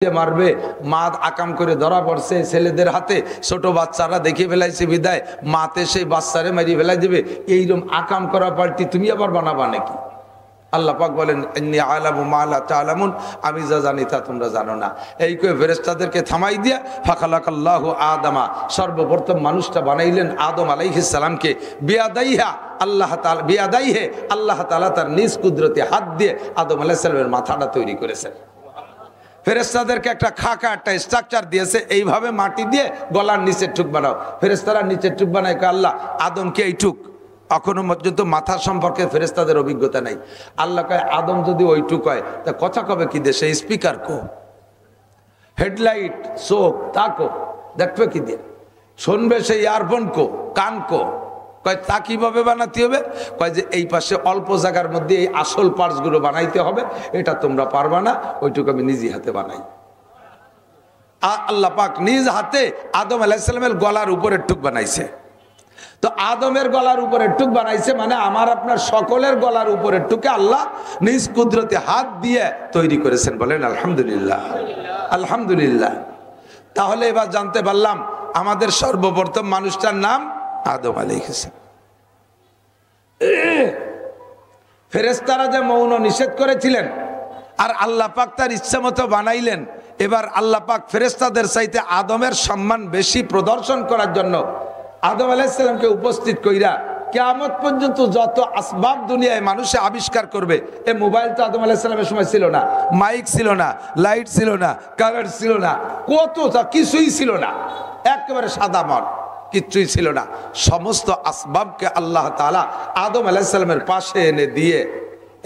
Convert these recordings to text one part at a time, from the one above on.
মারবে, মা আকাম করে ধরা পড়ছে ছেলেদের হাতে, ছোট বাচ্চারা দেখে ফেলাইছে বিদায় মাতে সেই বাচ্চারে মারি ফেলাই দেবে। এইরকম আকাম করা পাল্টি তুমি আবার বানাবা নাকি? আল্লাহ পাক বলেন ইন্নী আ'লামু মা লা তা'লামুন, আমি যা জানি তা তোমরা জানো না। এই কয়ে ফেরেশতাদেরকে থামাই দিয়া ফাখালাকাল্লাহু আদামা, সর্বপ্রথম মানুষটা বানাইলেন আদম আলাইহিস সালামকে। বিয়াদাইহা আল্লাহ তাআলা, বিয়াদাইহে আল্লাহ তাআলা তার নিজ কুদরতে হাত দিয়ে আদম আলাইহিস সালামের মাথাটা তৈরি করেছেন। ফেরেশতাদেরকে একটা খাকা একটা স্ট্রাকচার দিয়েছে, এইভাবে মাটি দিয়ে গলার নিচের টুক বানাও। ফেরেশতারা নিচের টুক বানায় আল্লাহ আদমকে এই টুক, এখনো পর্যন্ত মাথা সম্পর্কে ফেরেশতাদের অভিজ্ঞতা নাই। আল্লাহ কয় আদম যদি ওইটুক হয় তা কথা কবে কি দেশে? স্পিকার কো, হেডলাইট চোখ তাকো, দেখবে কি দিয়ে? শুনবে সেই ইয়ারফোন কো, কান কো। কয় তা কিভাবে বানাতে হবে? কয় যে এই পাশে অল্প জায়গার মধ্যে এই আসল পার্টসগুলো বানাইতে হবে, এটা তোমরা পারবা না, ওইটুকু আমি নিজ হাতে বানাই। আল্লাহ পাক নিজ হাতে আদম আলাইহিস সালামের গলার উপরের টুক বানাইছে। তো আদমের গলার উপরের টুক বানাইছে মানে আমার আপনার সকলের গলার উপরের টুকে আল্লাহ নিজ কুদরতে হাত দিয়ে তৈরি করেছেন। বলেন আলহামদুলিল্লাহ, আলহামদুলিল্লাহ। তাহলে এবার জানতে পারলাম আমাদের সর্বপ্রথম মানুষটার নাম আদম আলাইহিস সালাম। ফেরেশতারা যে মৌন নিষেধ করেছিলেন আর আল্লাহ পাক তার ইচ্ছা মতো বানাইলেন। এবার আল্লাহ পাক ফেরেশতাদের চাইতে আদমের সম্মান বেশি প্রদর্শন করার জন্য আদম আলাইহিস সালামকে উপস্থিত কইরা কিয়ামত পর্যন্ত যত আসবাব দুনিয়ায় মানুষে আবিষ্কার করবে, এই মোবাইল তো আদম আলাইহিস সালামের সময় ছিল না, মাইক ছিল না, লাইট ছিল না, কারেন্ট ছিল না, কিছুই ছিল না, একেবারে সাদা মাঠ, কিচ্ছুই ছিল না। সমস্ত আসবাবকে আল্লাহ তাআলা আদম আলাইহিস সালামের পাশে এনে দিয়ে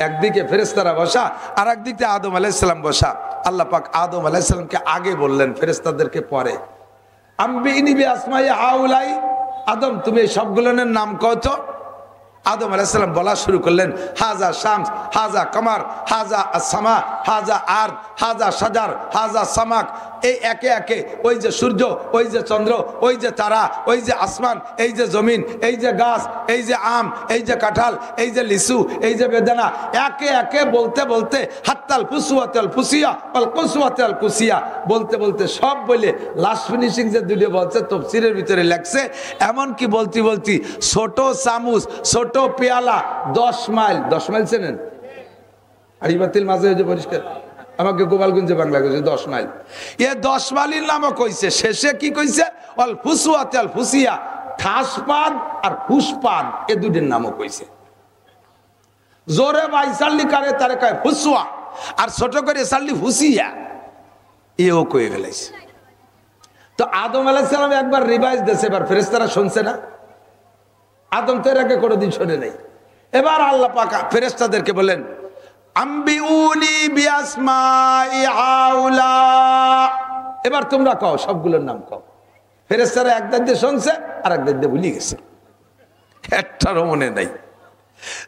একদিকে ফেরেশতারা বসা আর একদিকে আদম আলাইহিস সালাম বসা। আল্লাহ পাক আদম আলাইহিস সালামকে আগে বললেন, ফেরেশতাদেরকে পরে। আম্বিনি বিআসমাই হাউলাই, আদম তুমি এই সবগুলোর নাম কও তো। আদম আলাইহিস সালাম বলা শুরু করলেন, হাজা শামস, হাজা কমার, হাজা আসসামা, হাজা আরদ, হাজা শাজার, হাজা সামাক। এই একে একে ওই যে সূর্য, ওই যে চন্দ্র, ওই যে তারা, ওই যে আসমান, এই যে জমিন, এই যে গাছ, এই যে আম, এই যে কাঁঠাল, এই যে লিচু, এই যে বেদানা, একে একে বলতে বলতে হাত্তাল ফুসুয়াতাল ফুসিয়া আল কুসুয়াতাল কুসিয়া বলতে বলতে সব বলে লাস্ট ফিনিশিং যে দুটো বলছে তাফসীরের ভিতরে লেখছে, এমন কি বলতে বলতে ছোট চামচ, ছোট পেয়ালা 10 মাইল, 10 মাইল চেনেন? আড়িবাতিল মাঝে যে পরিষ্কার, আমাকে গোপালগঞ্জে বাংলা কইছে 10 মাইল। এ 10 মাইলের নামও কইছে, শেষে কি কইছে? অল ফুসুয়াতে আল ফুসিয়া, ঠাসপাদ আর ফুসপাদ, এ দুটির নামও কইছে। জোরে বাইসাল্লি কারে তারে কয় ফুসুয়া, আর ছোট করে সাল্লি ফুসিয়া, এও কয়ে ফেলাইছে। তো আদম আলাইহিস সালাম একবার রিভাইজ দিয়েছে, এবার ফেরেশতারা শুনছে না। আদম তো এর আগে কোনোদিন শোনে নাই। এবার আল্লাহ পাক ফেরেশতাদেরকে বলেন, আম্বিউনি বিআসমাই হাউলা, এবার তোমরা কও, সবগুলোর নাম কও। ফেরেশতারা একদার দিয়ে শুনছে আর একদার দিয়ে ভুলে গেছে, একটারও মনে নাই।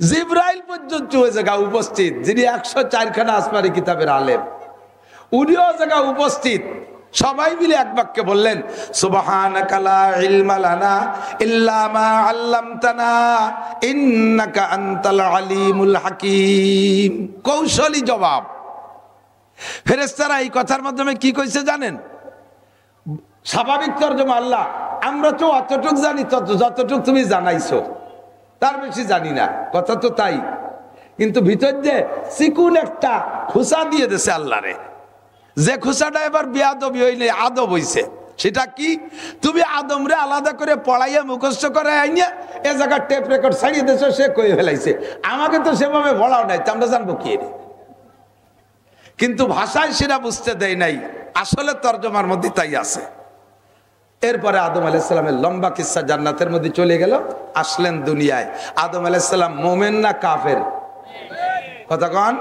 জিবরাইল পর্যন্ত ওই জায়গা উপস্থিত, যিনি 104 খানা আসমানি কিতাবের আলেম, উনিও জায়গা উপস্থিত। সবাই মিলে এক বাক্যে বললেন, সুবহানাকা লা ইলমা লানা ইল্লা মা আল্লামতানা ইন্নাকা আনতাল আলিমুল হাকিম। কৌশলী জবাব। ফেরেশতারা এই কথার মাধ্যমে কি কইছে জানেন? স্বাভাবিক তরজমা, আল্লাহ আমরা তো অতটুক জানি, যতটুক তুমি জানাইছো, তার বেশি জানি না, কথা তো তাই। কিন্তু ভিতর যে চিকুন একটা খুসা দিয়ে দিয়েছে আল্লাহরে, যে খুসাটা এবার বেয়াদবি হইলে আদব হইছে। সেটা কি? তুমি আদমরে আলাদা করে পড়াইয়া মুখস্থ করে আইনিয়া এ জায়গার টেপ রেকর্ড ছাড়িয়ে দিয়েছো, সে কয়ে ফেলাইছে। আমাকে তো সেভাবে পড়াও নাই, তো আমরা জানবো কি? কিন্তু ভাষায় সেটা বুঝতে দেয় নাই, আসলে তর্জমার মধ্যে তাই আছে। এরপরে আদম আলাইহিস সালামের লম্বা কিসসা জান্নাতের মধ্যে চলে গেল। আসলেন দুনিয়ায়। আদম আলাইহিস সালাম মোমেন না কাফের? কথা কন।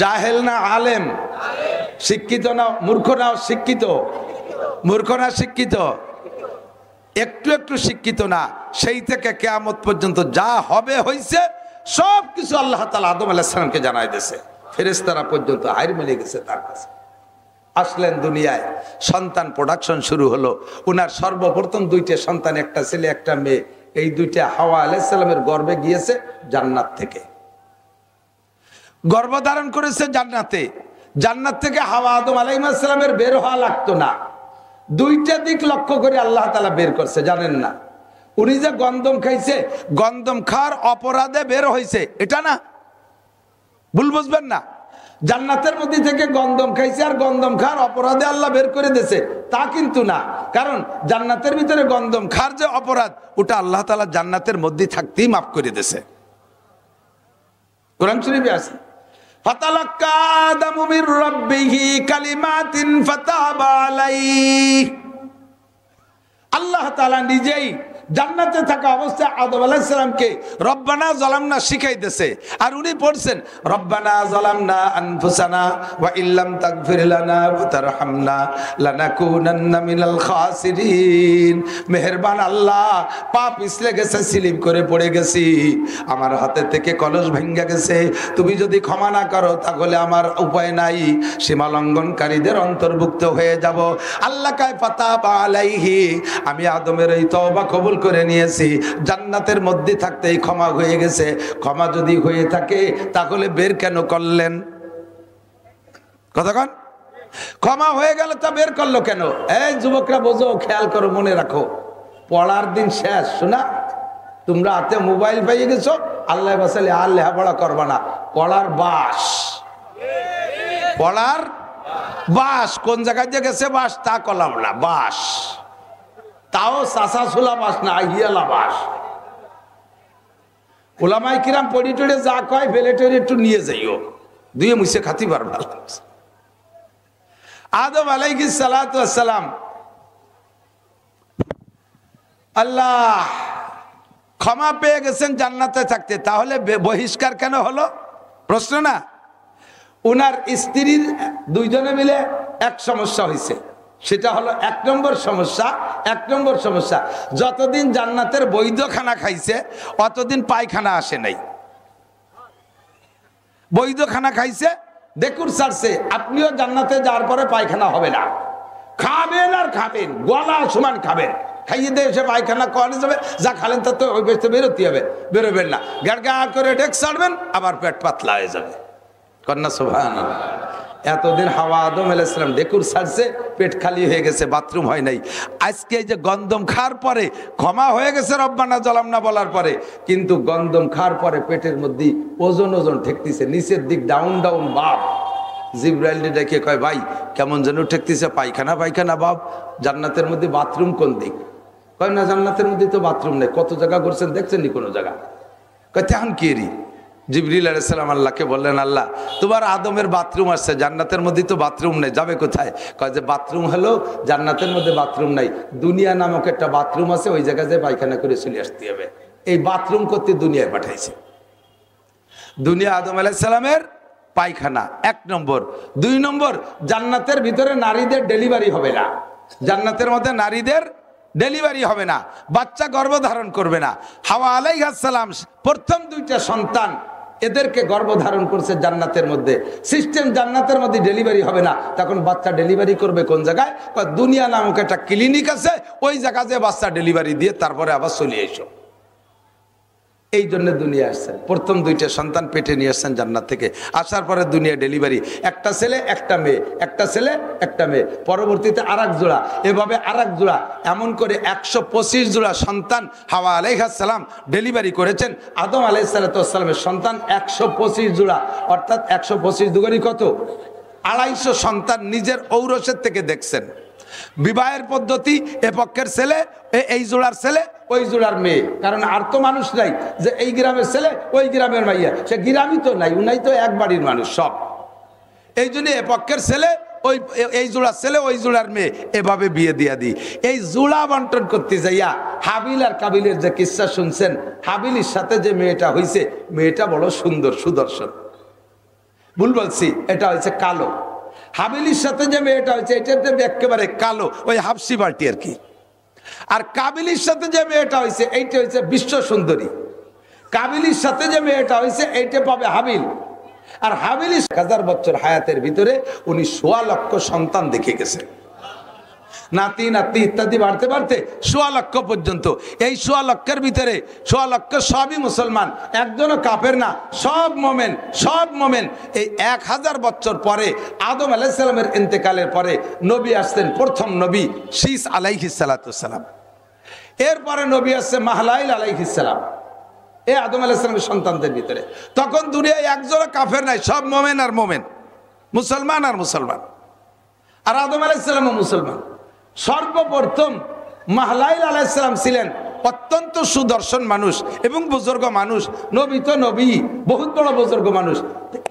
জাহেল না আলেম? শিক্ষিত না মূর্খ? না শিক্ষিত? মূর্খ না শিক্ষিত? একটু একটু শিক্ষিত না। সেই থেকে কিয়ামত পর্যন্ত যা হবে হইছে সব কিছু আল্লাহ তাআলা আদম আলাইহিস সালামকে জানাই দিয়েছে। ফেরেশতারা পর্যন্ত হাইর মিলে গেছে তার কাছে। আসলেন দুনিয়ায়, সন্তান প্রোডাকশন শুরু হলো। উনার সর্বপ্রথম 2টে সন্তান, একটা ছেলে একটা মেয়ে। এই 2টা হাওয়া আলাইহিস সালামের গর্ভে গিয়েছে জান্নাত থেকে, গর্ভধারণ করেছে জান্নাতে। জান্নাত থেকে হাওয়া আদম আলাইহিস সালামের বের হওয়া লাগতো না, দুইটা দিক লক্ষ্য করে আল্লাহ তাআলা বের করছে, জানেন না? উনি যে গন্ধম খাইছে, গন্ধম খাওয়ার অপরাধে বের হয়েছে, এটা না, ভুল বুঝবেন না। জান্নাতের মধ্যে থেকে গন্ধম খাইছে আর গন্ধম খাওয়ার অপরাধে আল্লাহ বের করে দিয়েছে, তা কিন্তু না। কারণ জান্নাতের ভিতরে গন্ধম খাওয়ার যে অপরাধ, ওটা আল্লাহ তাআলা জান্নাতের মধ্যে থাকতেই মাফ করে দিয়েছে। কোরআন শরীফে আছে, ফাতালাক্কা আদামু মির রাব্বিহি কালিমাতিন ফাতাবা আলাইহি। আল্লাহ তাআলা নিজেই জান্নাতে থাকা অবস্থায় আদম আলাইহিস সালামকে রব্বানা যালামনা শিখাইতেছে, আর উনি পড়ছেন রব্বানা যালামনা আনফুসানা ওয়া ইল্লাম তাগফির লানা ওয়া তারহামনা লানাকুনান্না মিনাল খাসিরিন। মেহেরবান আল্লাহ, পাপ পিছলে গেছে, স্লিপ করে পড়ে গেছি, আমার হাতে থেকে কলস ভেঙে গেছে, তুমি যদি ক্ষমা না করো তাহলে আমার উপায় নাই, সীমা লঙ্ঘনকারীদের অন্তর্ভুক্ত হয়ে যাব। আল্লাহ কায় ফাতাবা আলাইহি, আমি আদমের এই তওবা কবুল করে নিয়েছি, জান্নাতের মধ্যে থাকতেই ক্ষমা হয়ে গেছে। ক্ষমা যদি হয়ে থাকে তাহলে বের কেন করলেন? কতক্ষণ ক্ষমা হয়ে গেল তা বের করলো কেন? এই যুবকরা বোঝো, খেয়াল করো, মনে রাখো, পড়ার দিন শেষ। শোনা, তোমরা হাতে মোবাইল পাইয়ে গেছো, আল্লাহ বাসালে আর লেখাপড়া করবা না, পড়ার বাস, পড়ার বাস কোন জায়গায় যে গেছে বাস তা কলাম না, বাস তাও চাষা ছোলা বাস না, হিয়ালা বাস। ওলামাই কিরাম পড়ি টড়ে যা কয় ফেলে টেরে একটু নিয়ে যাইও, দুয়ে মুছে খাতি পারবা। আদম আলাইহিস সালাতু ওয়াস সালাম, আল্লাহ ক্ষমা পেয়ে গেছেন জান্নাতে থাকতে, তাহলে বহিষ্কার কেন হলো? প্রশ্ন না। উনার স্ত্রীর দুইজনে মিলে এক সমস্যা হয়েছে, সেটা হলো এক নম্বর সমস্যা, যতদিন জান্নাতের বৈধ খানা খাইছে অতদিন পায়খানা আসে নাই। বৈধ খানা খাইছে, দেখুন ছাড়ছে, আপনিও জান্নাতে যাওয়ার পরে পায়খানা হবে না, খাবেন আর খাবেন, গলা সমান খাবেন, খাইয়ে দিয়ে এসে পায়খানা করে যাবে, যা খালেন তা তো ওই বেশতে বেরোতে হবে, বেরোবেন না, গাড়গা করে ডেক ছাড়বেন, আবার পেট পাতলা হয়ে যাবে। কন্যা সুবহানাল্লাহ। এতদিন হাওয়া আদম আলাইহিস সালাম ডেকুর ছাড়ছে, পেট খালি হয়ে গেছে, বাথরুম হয় নাই। আজকে এই যে গন্ধম খাওয়ার পরে ক্ষমা হয়ে গেছে রব্বানা যালামনা বলার পরে, কিন্তু গন্ধম খাওয়ার পরে পেটের মধ্যে ওজন ঠেকতেছে, নিচের দিক ডাউন ভাব। জিবরাইল ডেকে কয়, ভাই কেমন যেন ঠেকতেছে, পায়খানা ভাব, জান্নাতের মধ্যে বাথরুম কোন দিক? কয় না, জান্নাতের মধ্যে তো বাথরুম নেই, কত জায়গা করছেন দেখছেন নি কোনো জায়গা? কয় তেমন কি রি? জিবরিল আলাইহিস সালাম আল্লাহকে বললেন, আল্লাহ তোমার আদমের বাথরুম আসছে, জান্নাতের মধ্যে তো বাথরুম নেই, যাবে কোথায়? কয় যে বাথরুম হলো জান্নাতের মধ্যে বাথরুম নাই, দুনিয়া নামক একটা বাথরুম আছে, ওই জায়গায় যে পায়খানা করে চলে আসতে হবে। এই বাথরুম করতে দুনিয়ায় পাঠাইছে। দুনিয়া আদম আলাইহিস সালামের পায়খানা, এক নম্বর। দুই নম্বর, জান্নাতের ভিতরে নারীদের ডেলিভারি হবে না, জান্নাতের মধ্যে নারীদের ডেলিভারি হবে না, বাচ্চা গর্ভধারণ করবে না। হাওয়া আলাইহিস সালাম প্রথম দুইটা সন্তান, এদেরকে গর্ভধারণ করছে জান্নাতের মধ্যে। সিস্টেম জান্নাতের মধ্যে ডেলিভারি হবে না, তখন বাচ্চা ডেলিভারি করবে কোন জায়গায়? দুনিয়া নামক একটা ক্লিনিক আছে, ওই জায়গাতে বাচ্চা ডেলিভারি দিয়ে তারপরে আবার চলে এসো। এই জন্য দুনিয়া আসছেন, প্রথম দুইটা সন্তান পেটে নিয়ে আসছেন জান্নাত থেকে, আসার পরে দুনিয়া ডেলিভারি, একটা ছেলে একটা মেয়ে, একটা ছেলে একটা মেয়ে, পরবর্তীতে আরেক জোড়া, এভাবে আরেক জোড়া, এমন করে 125 জোড়া সন্তান হাওয়া আলাইহিস সালাম ডেলিভারি করেছেন। আদম আলাইহিস সালামের সন্তান 125 জোড়া, অর্থাৎ 125 দুগুণী কত? 250 সন্তান নিজের ঔরসের থেকে দেখছেন। বিবাহের পদ্ধতি, এ পক্ষের ছেলে এই জোড়ার ছেলে, ওই জোড়ার মেয়ে, কারণ আর তো মানুষ নাই যে এই গ্রামের ছেলে ওই গ্রামের মাইয়া, সে গ্রামই তো নাই, উনাই তো এক বাড়ির মানুষ সব। এই জন্য এ পক্ষের ছেলে ওই এই জোড়ার ছেলে ওই জোড়ার মেয়ে, এভাবে বিয়ে দিয়া দিই। এই জোড়া বন্টন করতে যাইয়া হাবিল আর কাবিলের যে কিসসা শুনছেন, হাবিলের সাথে যে মেয়েটা হয়েছে, মেয়েটা বড় সুন্দর সুদর্শন, ভুল বলছি, এটা হয়েছে কালো। হাবিলির সাথে যে মেয়েটা হয়েছে, এটা একেবারে কালো, ওই হাফসি বাল্টি আর কি। আর কাবিলির সাথে যে মেয়েটা হয়েছে, এইটা হয়েছে বিশ্ব সুন্দরী। কাবিলির সাথে যে মেয়েটা হয়েছে, এইটা পাবে হাবিল। আর হাবিল 1000 বছর হায়াতের ভিতরে উনি 1.25 লক্ষ সন্তান দেখে গেছে। নাতি নাতনি ইত্যাদি বাড়তে বাড়তে ১.৫ লক্ষ পর্যন্ত। এই ১.৫ লক্ষের ভিতরে ১.৫ লক্ষ সবই মুসলমান, একজনও কাফের না, সব মোমেন, সব মোমেন। এই ১০০০ বছর পরে আদম আলাইহিস সালামের ইন্তেকালের পরে নবী আসছেন, প্রথম নবী শীস আলাইহিস সালাতু সালাম। এরপরে নবী আসছে মাহলাইল আলাইহিস সালাম, এই আদম আলাইহিস সালামের সন্তানদের ভিতরে। তখন দুনিয়ায় একজনও কাফের নাই, সব মোমেন আর মোমেন, মুসলমান আর মুসলমান। আর আদম আলাইহিস সালামও মুসলমান। সর্বপ্রথম মাহলাইল আলাইহিস সালাম ছিলেন অত্যন্ত সুদর্শন মানুষ এবং বুজুর্গ মানুষ। নবী তো নবী, বহুত বড় বুজুর্গ মানুষ।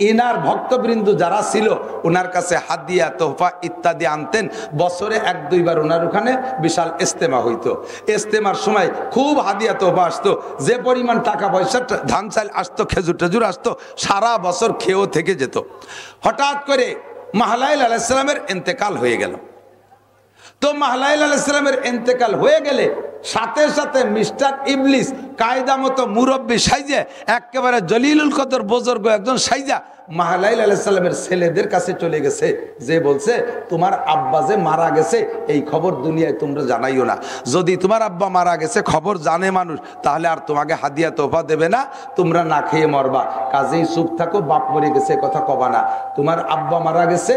এনার ভক্তবৃন্দ যারা ছিল ওনার কাছে হাদিয়া তোহফা ইত্যাদি আনতেন। বছরে ১-২ বার ওনার ওখানে বিশাল ইস্তেমা হইতো। ইস্তেমার সময় খুব হাদিয়া তোহফা আসতো, যে পরিমাণ টাকা পয়সা ধান চাল আসতো, খেজুর টেজুর আসতো, সারা বছর খেয়েও থেকে যেত। হঠাৎ করে মাহলাইল আলাইহিস সালামের ইন্তেকাল হয়ে গেল। তো মাহলাইল আলাইহিস সালামের ইন্তেকাল হয়ে গেলে সাথে সাথে মিস্টার ইবলিস কায়দা মতো মুরব্বী সাইজে, একেবারে জলিলুল কদর বুজুর্গ একজন সাইজা মাহলাইল আলাইহিস সালামের ছেলেদের কাছে চলে গেছে, যে বলছে তোমার আব্বা যে মারা গেছে এই খবর দুনিয়ায় তোমরা জানাইও না। যদি তোমার আব্বা মারা গেছে খবর জানে মানুষ, তাহলে আর তোমাকে হাদিয়া তোফা দেবে না, তোমরা না খেয়ে মরবা। কাজেই চুপ থাকো, বাপ মরে গেছে কথা কবা না। তোমার আব্বা মারা গেছে,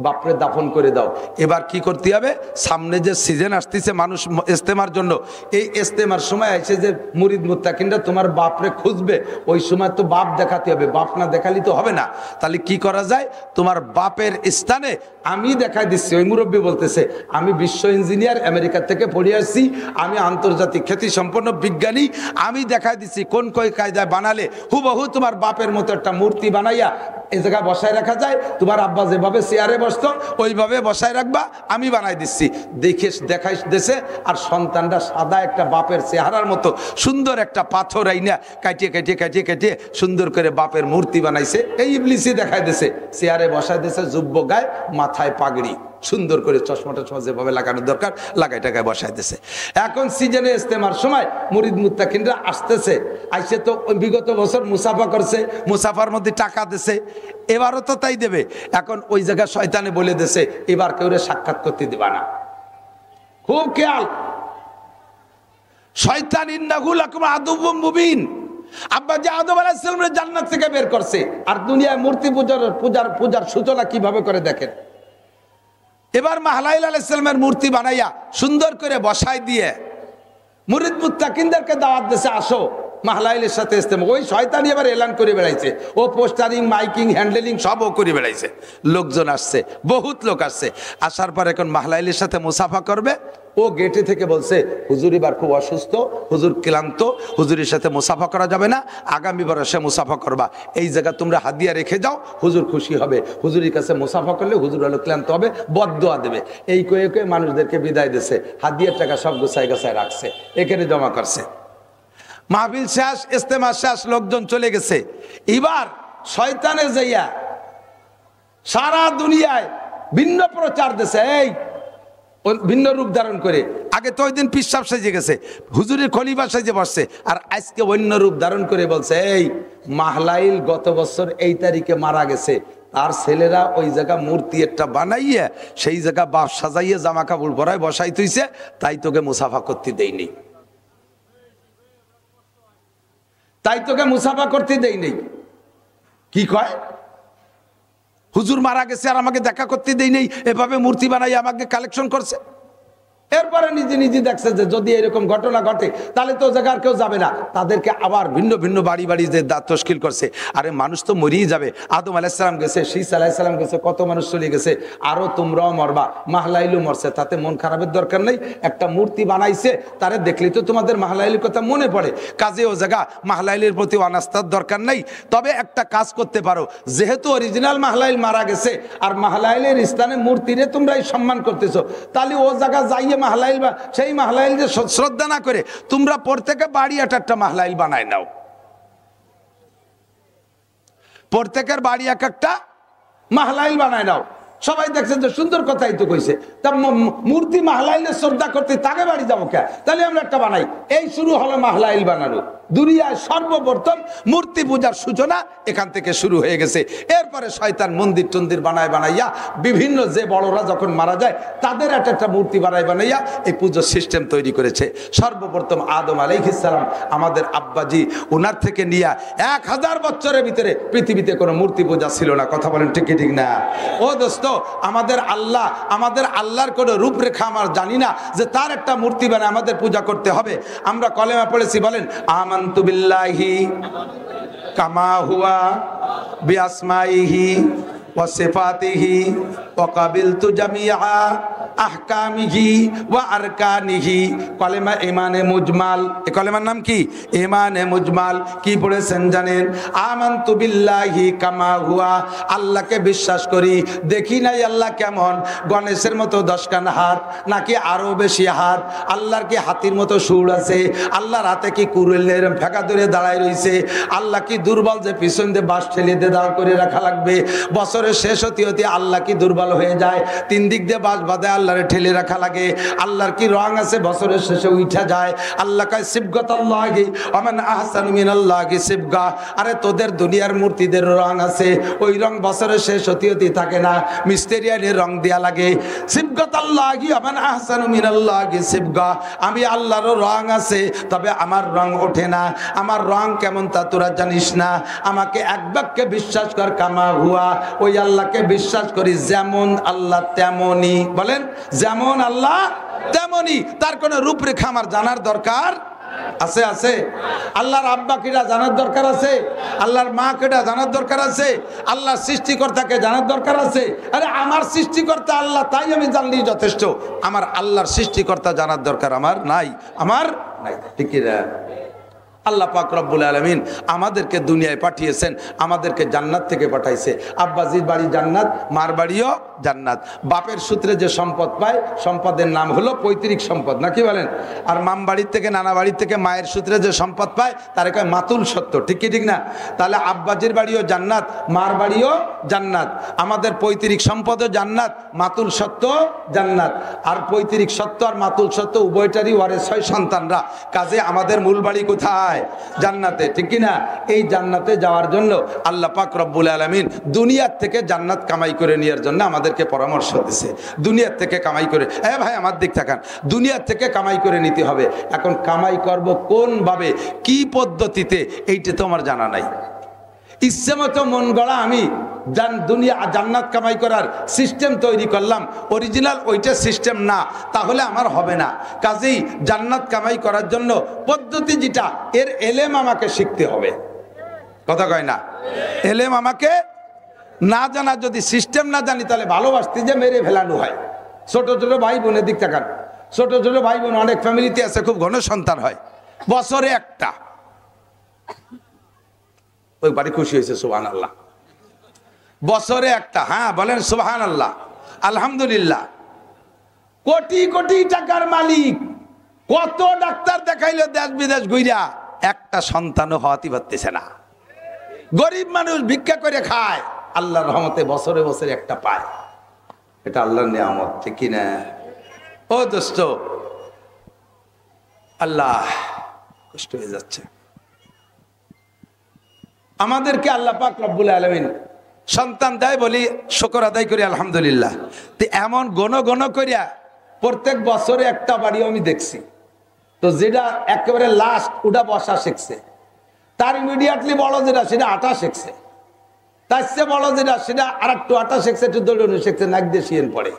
বাপরে দাফন করে দাও। এবার কি করতে হবে, সামনে যে সিজন আসতেছে মানুষ ইস্তেমার জন্য, এই ইস্তেমার সময় আছে যে মুরিদ মুত্তাকিনরা তোমার বাপরে খুঁজবে, ওই সময় তো বাপ দেখাতে হবে, বাপ না দেখালি তো হবে না। তাহলে কি করা যায়, তোমার বাপের স্থানে আমি দেখাই দিচ্ছি। ওই মুরব্বী বলতেছে আমি বিশ্ব ইঞ্জিনিয়ার, আমেরিকা থেকে পড়ে আসছি, আমি আন্তর্জাতিক খ্যাতি সম্পন্ন বিজ্ঞানী, আমি দেখাই দিচ্ছি কোন কই কায়দায় বানালে হুবহু তোমার বাপের মতো একটা মূর্তি বানাইয়া এই জায়গায় বসায় রাখা যায়। তোমার আব্বা যেভাবে চেয়ারে বসতো ওইভাবে বসায় রাখবা, আমি বানাই দিচ্ছি। দেখে দেখাই দেশে। আর সন্তানরা সাদা একটা বাপের চেহারার মতো সুন্দর একটা পাথর আইনা কাটিয়ে কাটিয়ে কাটিয়ে কাটিয়ে সুন্দর করে বাপের মূর্তি বানাইছে। এই ইবলিসই দেখাই দিছে, চেয়ারে বসায় দিছে, যুব্য গায়ে, মাথায় পাগড়ি, সুন্দর করে চশমা টশমা যেভাবে লাগানোর দরকার লাগাই টাকায় বসাই দিছে। এখন সিজনে ইস্তেমার সময় মুরিদ মুত্তাকিনরা আসতেছে, আইসে তো বিগত বছর মুসাফা করছে, মুসাফার মধ্যে টাকা দিছে, এবারও তো তাই দেবে। এখন ওই জায়গায় শয়তানে বলে দিছে এবার কেউ সাক্ষাৎ করতে দিবা না। খুব খেয়াল, শয়তান ইন্নাহু লাকুম আদুউম মুবিন। আব্বা যে আদম আলাইহিস সালামের জান্নাত থেকে বের করছে, আর দুনিয়ায় মূর্তি পূজার সূচনা কিভাবে করে দেখেন। এবার মাহলাইল আলাইহিস সালামের মূর্তি বানাইয়া সুন্দর করে বসাই দিয়ে মুরিদ মুত্তাকিনদেরকে দাওয়াত দিয়েছে, আসো মাহলাইলের সাথে ইস্তেমা। ওই শয়তানি এবার এলান করে বেড়াইছে, ও পোস্টারিং মাইকিং হ্যান্ডেলিং সবও করে বেড়াইছে। লোকজন আসছে, বহুত লোক আসছে। আসার পর এখন মাহলাইলের সাথে মুসাফা করবে। ও গেটে থেকে বলছে হুজুর এবার খুব অসুস্থ, হুজুর ক্লান্ত, হুজুরের সাথে মুসাফা করা যাবে না, আগামী বর্ষে মুসাফা করবা। এই জায়গা তোমরা হাদিয়া রেখে যাও, হুজুর খুশি হবে। হুজুরের কাছে মুসাফা করলে হুজুর হলো ক্লান্ত হবে, বদদোয়া দেবে। এই কয়ে কয়ে মানুষদেরকে বিদায় দিছে, হাদিয়ার টাকা সব গোছায় গোছায় রাখছে, এখানে জমা করছে। মাহফিল শেষ, ইস্তেমা শেষ, লোকজন চলে গেছে। এবার শয়তানে যাইয়া সারা দুনিয়ায় ভিন্ন প্রচার দিছে, এই ভিন্ন রূপ ধারণ করে। আগে তো ওই দিন পিসাব সেজে গেছে, হুজুরের খলিফা সেজে বসছে, আর আজকে অন্য রূপ ধারণ করে বলছে এই মাহলাইল গত বছর এই তারিখে মারা গেছে, আর ছেলেরা ওই জায়গা মূর্তি একটা বানাইয়া সেই জায়গা বাপ সাজাইয়া জামা কাপড় পরায় বসাই তুইছে, তাই তোকে মুসাফা করতে দেয়নি, তাই তোকে মুসাফা করতে দেই নেই। কি কয়, হুজুর মারা গেছে আর আমাকে দেখা করতে দেই নেই, এভাবে মূর্তি বানাই আমাকে কালেকশন করছে। এরপরে নিজে নিজে দেখছে যে যদি এরকম ঘটনা ঘটে তাহলে তো জায়গার কেউ যাবে না, তাদেরকে আবার ভিন্ন ভিন্ন বাড়ি বাড়ি যে তশকিল করছে। আরে মানুষ তো মরিয়ে যাবে, আদম আলাইহিস সালাম গেছে, শীস আলাইহিস সালাম গেছে, কত মানুষ চলে গেছে, আরো তোমরাও মরবা, মাহলাইলও মরছে, তাতে মন খারাপের দরকার নেই। একটা মূর্তি বানাইছে, তারে দেখলে তো তোমাদের মাহলাইলের কথা মনে পড়ে, কাজে ও জায়গা মাহলাইলের প্রতি অনাস্থার দরকার নেই। তবে একটা কাজ করতে পারো, যেহেতু অরিজিনাল মাহলাইল মারা গেছে আর মাহলাইলের স্থানে মূর্তিরে তোমরাই সম্মান করতেছো, তাহলে ও জায়গা যাইয়ে মাহলাইল বা সেই মাহলাইল যে শ্রদ্ধা না করে তোমরা প্রত্যেকে বাড়ি একটা মাহলাইল বানায় নাও, প্রত্যেকের বাড়ি একটা মাহলাইল বানায় নাও, সবাই দেখছেন যে সুন্দর কথাই তো কইছে, তা মূর্তি মাহলাইলে শ্রদ্ধা করতে তাকে বাড়ি যাবো কে, তাহলে আমরা একটা বানাই। এই শুরু হলো মাহলাইল বানানো। দুনিয়ায় সর্বপ্রথম মূর্তি পূজার সূচনা এখান থেকে শুরু হয়ে গেছে। এরপরে শয়তান মন্দির টন্দির বানাইয়া বিভিন্ন যে বড়রা যখন মারা যায় তাদের একটা মূর্তি বানাইয়া এই পুজোর সিস্টেম তৈরি করেছে। সর্বপ্রথম আদম আলাইহিস সালাম আমাদের আব্বাজি, ওনার থেকে নিয়ে 1000 বছরের ভিতরে পৃথিবীতে কোনো মূর্তি পূজা ছিল না। কথা বলেন ঠিক কি ঠিক না? ও দোস্ত, আমাদের আল্লাহর কোনো রূপরেখা আমার জানি না যে তার একটা মূর্তি বানায় আমাদের পূজা করতে হবে। আমরা কলেমা পড়েছি, বলেন আমানতু বিল্লাহি কামা হুয়া বিআসমাইহি ওয়া সিফাতিহি ওয়া কাবিলতু জামিআ আহকামিহি ওয়া আরকানিহি। কলেমা ইমানে মুজমাল। এই কলেমার নাম কি? ইমানে মুজমাল। কি পড়েছেন জানেন? আমানতু বিল্লাহি কামা হুয়া, আল্লাহকে বিশ্বাস করি, দেখি নাই আল্লাহ কেমন, গণেশের মতো 10 খান হাত নাকি আরো বেশি হাত, আল্লাহর কি হাতির মতো সুর আছে, আল্লাহর হাতে কি কুড়েলের ফেঁকা ধরে দাঁড়ায় রয়েছে, আল্লাহ কি দুর্বল যে পিছন দিয়ে বাস ঠেলে দিয়ে দাঁড় করে রাখা লাগবে, বছরের শেষ হতে হতে আল্লাহ কি দুর্বল হয়ে যায়, 3 দিক দিয়ে বাস বাঁধে আল্লাহরে ঠেলে রাখা লাগে, আল্লাহর কি রং আছে বছরের শেষে উঠা যায়, আল্লাহ কয় সিবগাতাল্লাহি ওয়া মান আহসানু মিনাল্লাহি সিবগা। আরে তোদের দুনিয়ার মূর্তিদের রং আছে, ওই রং বছরের শেষ হতে হতে থাকে না, মিস্টেরিয়ানের রং দেয়া লাগে। সিবগাতাল্লাহি ওয়া মান আহসানু মিনাল্লাহি সিবগা, আমি আল্লাহরও রং আছে, তবে আমার রং ওঠে না। আমার রং কেমন তা তোরা জানিস না, আমাকে এক বাক্যে বিশ্বাস কর, কামা হুয়া, ওই আল্লাহকে বিশ্বাস করি যেমন আল্লাহ তেমনই। বলেন যেমন আল্লাহ তেমনই। তার কোনো রূপরেখা আমার জানার দরকার আছে? আছে। আল্লাহর আব্বা কিরা জানার দরকার আছে? আল্লাহর মা কিরা জানার দরকার আছে? আল্লাহর সৃষ্টিকর্তাকে জানার দরকার আছে? আরে আমার সৃষ্টিকর্তা আল্লাহ, তাই আমি জানলেই যথেষ্ট। আমার আল্লাহর সৃষ্টিকর্তা জানার দরকার আমার নাই, আমার নাই। ঠিক কি না? আল্লাহ পাক রব্বুল আলামিন আমাদেরকে দুনিয়ায় পাঠিয়েছেন, আমাদেরকে জান্নাত থেকে পাঠাইছে। আব্বাজির বাড়ি জান্নাত, মার বাড়িও জান্নাত। বাপের সূত্রে যে সম্পদ পায়, সম্পদের নাম হলো পৈতৃক সম্পদ, নাকি বলেন? আর মাম বাড়ির থেকে, নানা বাড়ির থেকে মায়ের সূত্রে যে সম্পদ পায় তার কয় মাতুল সত্য। ঠিক কি ঠিক না? তাহলে আব্বাজির বাড়িও জান্নাত, মার বাড়িও জান্নাত, আমাদের পৈতৃক সম্পদও জান্নাত, মাতুল সত্য জান্নাত। আর পৈতৃক সত্য আর মাতুল সত্য উভয়টারই ওয়ারিস হয় সন্তানরা। কাজে আমাদের মূল বাড়ি কোথায়? জান্নাতে। ঠিক কি না? এই জান্নাতে যাওয়ার জন্য আল্লাহ পাক রব্বুল আলামিন দুনিয়ার থেকে জান্নাত কামাই করে নেওয়ার জন্য আমাদেরকে পরামর্শ দিয়েছে। দুনিয়ার থেকে কামাই করে, ভাই আমার দিক তাকান, দুনিয়ার থেকে কামাই করে নিতে হবে। এখন কামাই করব কোন ভাবে, কি পদ্ধতিতে, এইটা তো আমার জানা নাই। ইচ্ছে মতো মন গড়া আমি দুনিয়া জান্নাত কামাই করার সিস্টেম তৈরি করলাম, অরিজিনাল ওইটা সিস্টেম না, তাহলে আমার হবে না। কাজেই জান্নাত কামাই করার জন্য পদ্ধতি যেটা, এর এলেম আমাকে শিখতে হবে। কথা কয় না? এলেম আমাকে না জানা, যদি সিস্টেম না জানি তাহলে ভালোবাসতে যে মেরে ফেলানো হয়। ছোট ছোট ভাই বোনের দিক তাকান, ছোট ছোট ভাই বোন অনেক ফ্যামিলিতে আছে, খুব ঘন সন্তান হয়, বছরে একটা। ওই বাড়ি খুশি হয়েছে, সুবহানাল্লাহ। বছরে একটা, হ্যাঁ বলেন সুবহানাল্লাহ, আলহামদুলিল্লাহ। কোটি কোটি টাকার মালিক, কত ডাক্তার দেখাইলো দেশ বিদেশ ঘুইরা, একটা সন্তানও হওয়াতে পারতেছে না। গরিব মানুষ ভিক্ষা করে খায়, আল্লাহর রহমতে বছরে বছরে একটা পায়। এটা আল্লাহর নিয়ামত, ঠিক কি না? ও দোস্ত, আল্লাহ কষ্ট হয়ে যাচ্ছে। আমাদেরকে আল্লাহ পাক রব্বুল আলামিন সন্তান দেয় বলি শুকর আদায় করি আলহামদুলিল্লাহ। তো এমন গণ করিয়া প্রত্যেক বছরে একটা বাড়িও আমি দেখছি, তো যেটা একেবারে লাস্ট ওটা বসা শিখছে, তার ইমিডিয়েটলি বড় যেটা সেটা আটা শিখছে, তার চেয়ে বড় যেটা সেটা আর একটু আটা শিখছে, একটু দৌড়ানো শিখছে, নাক দিয়ে শিয়েন পড়ে।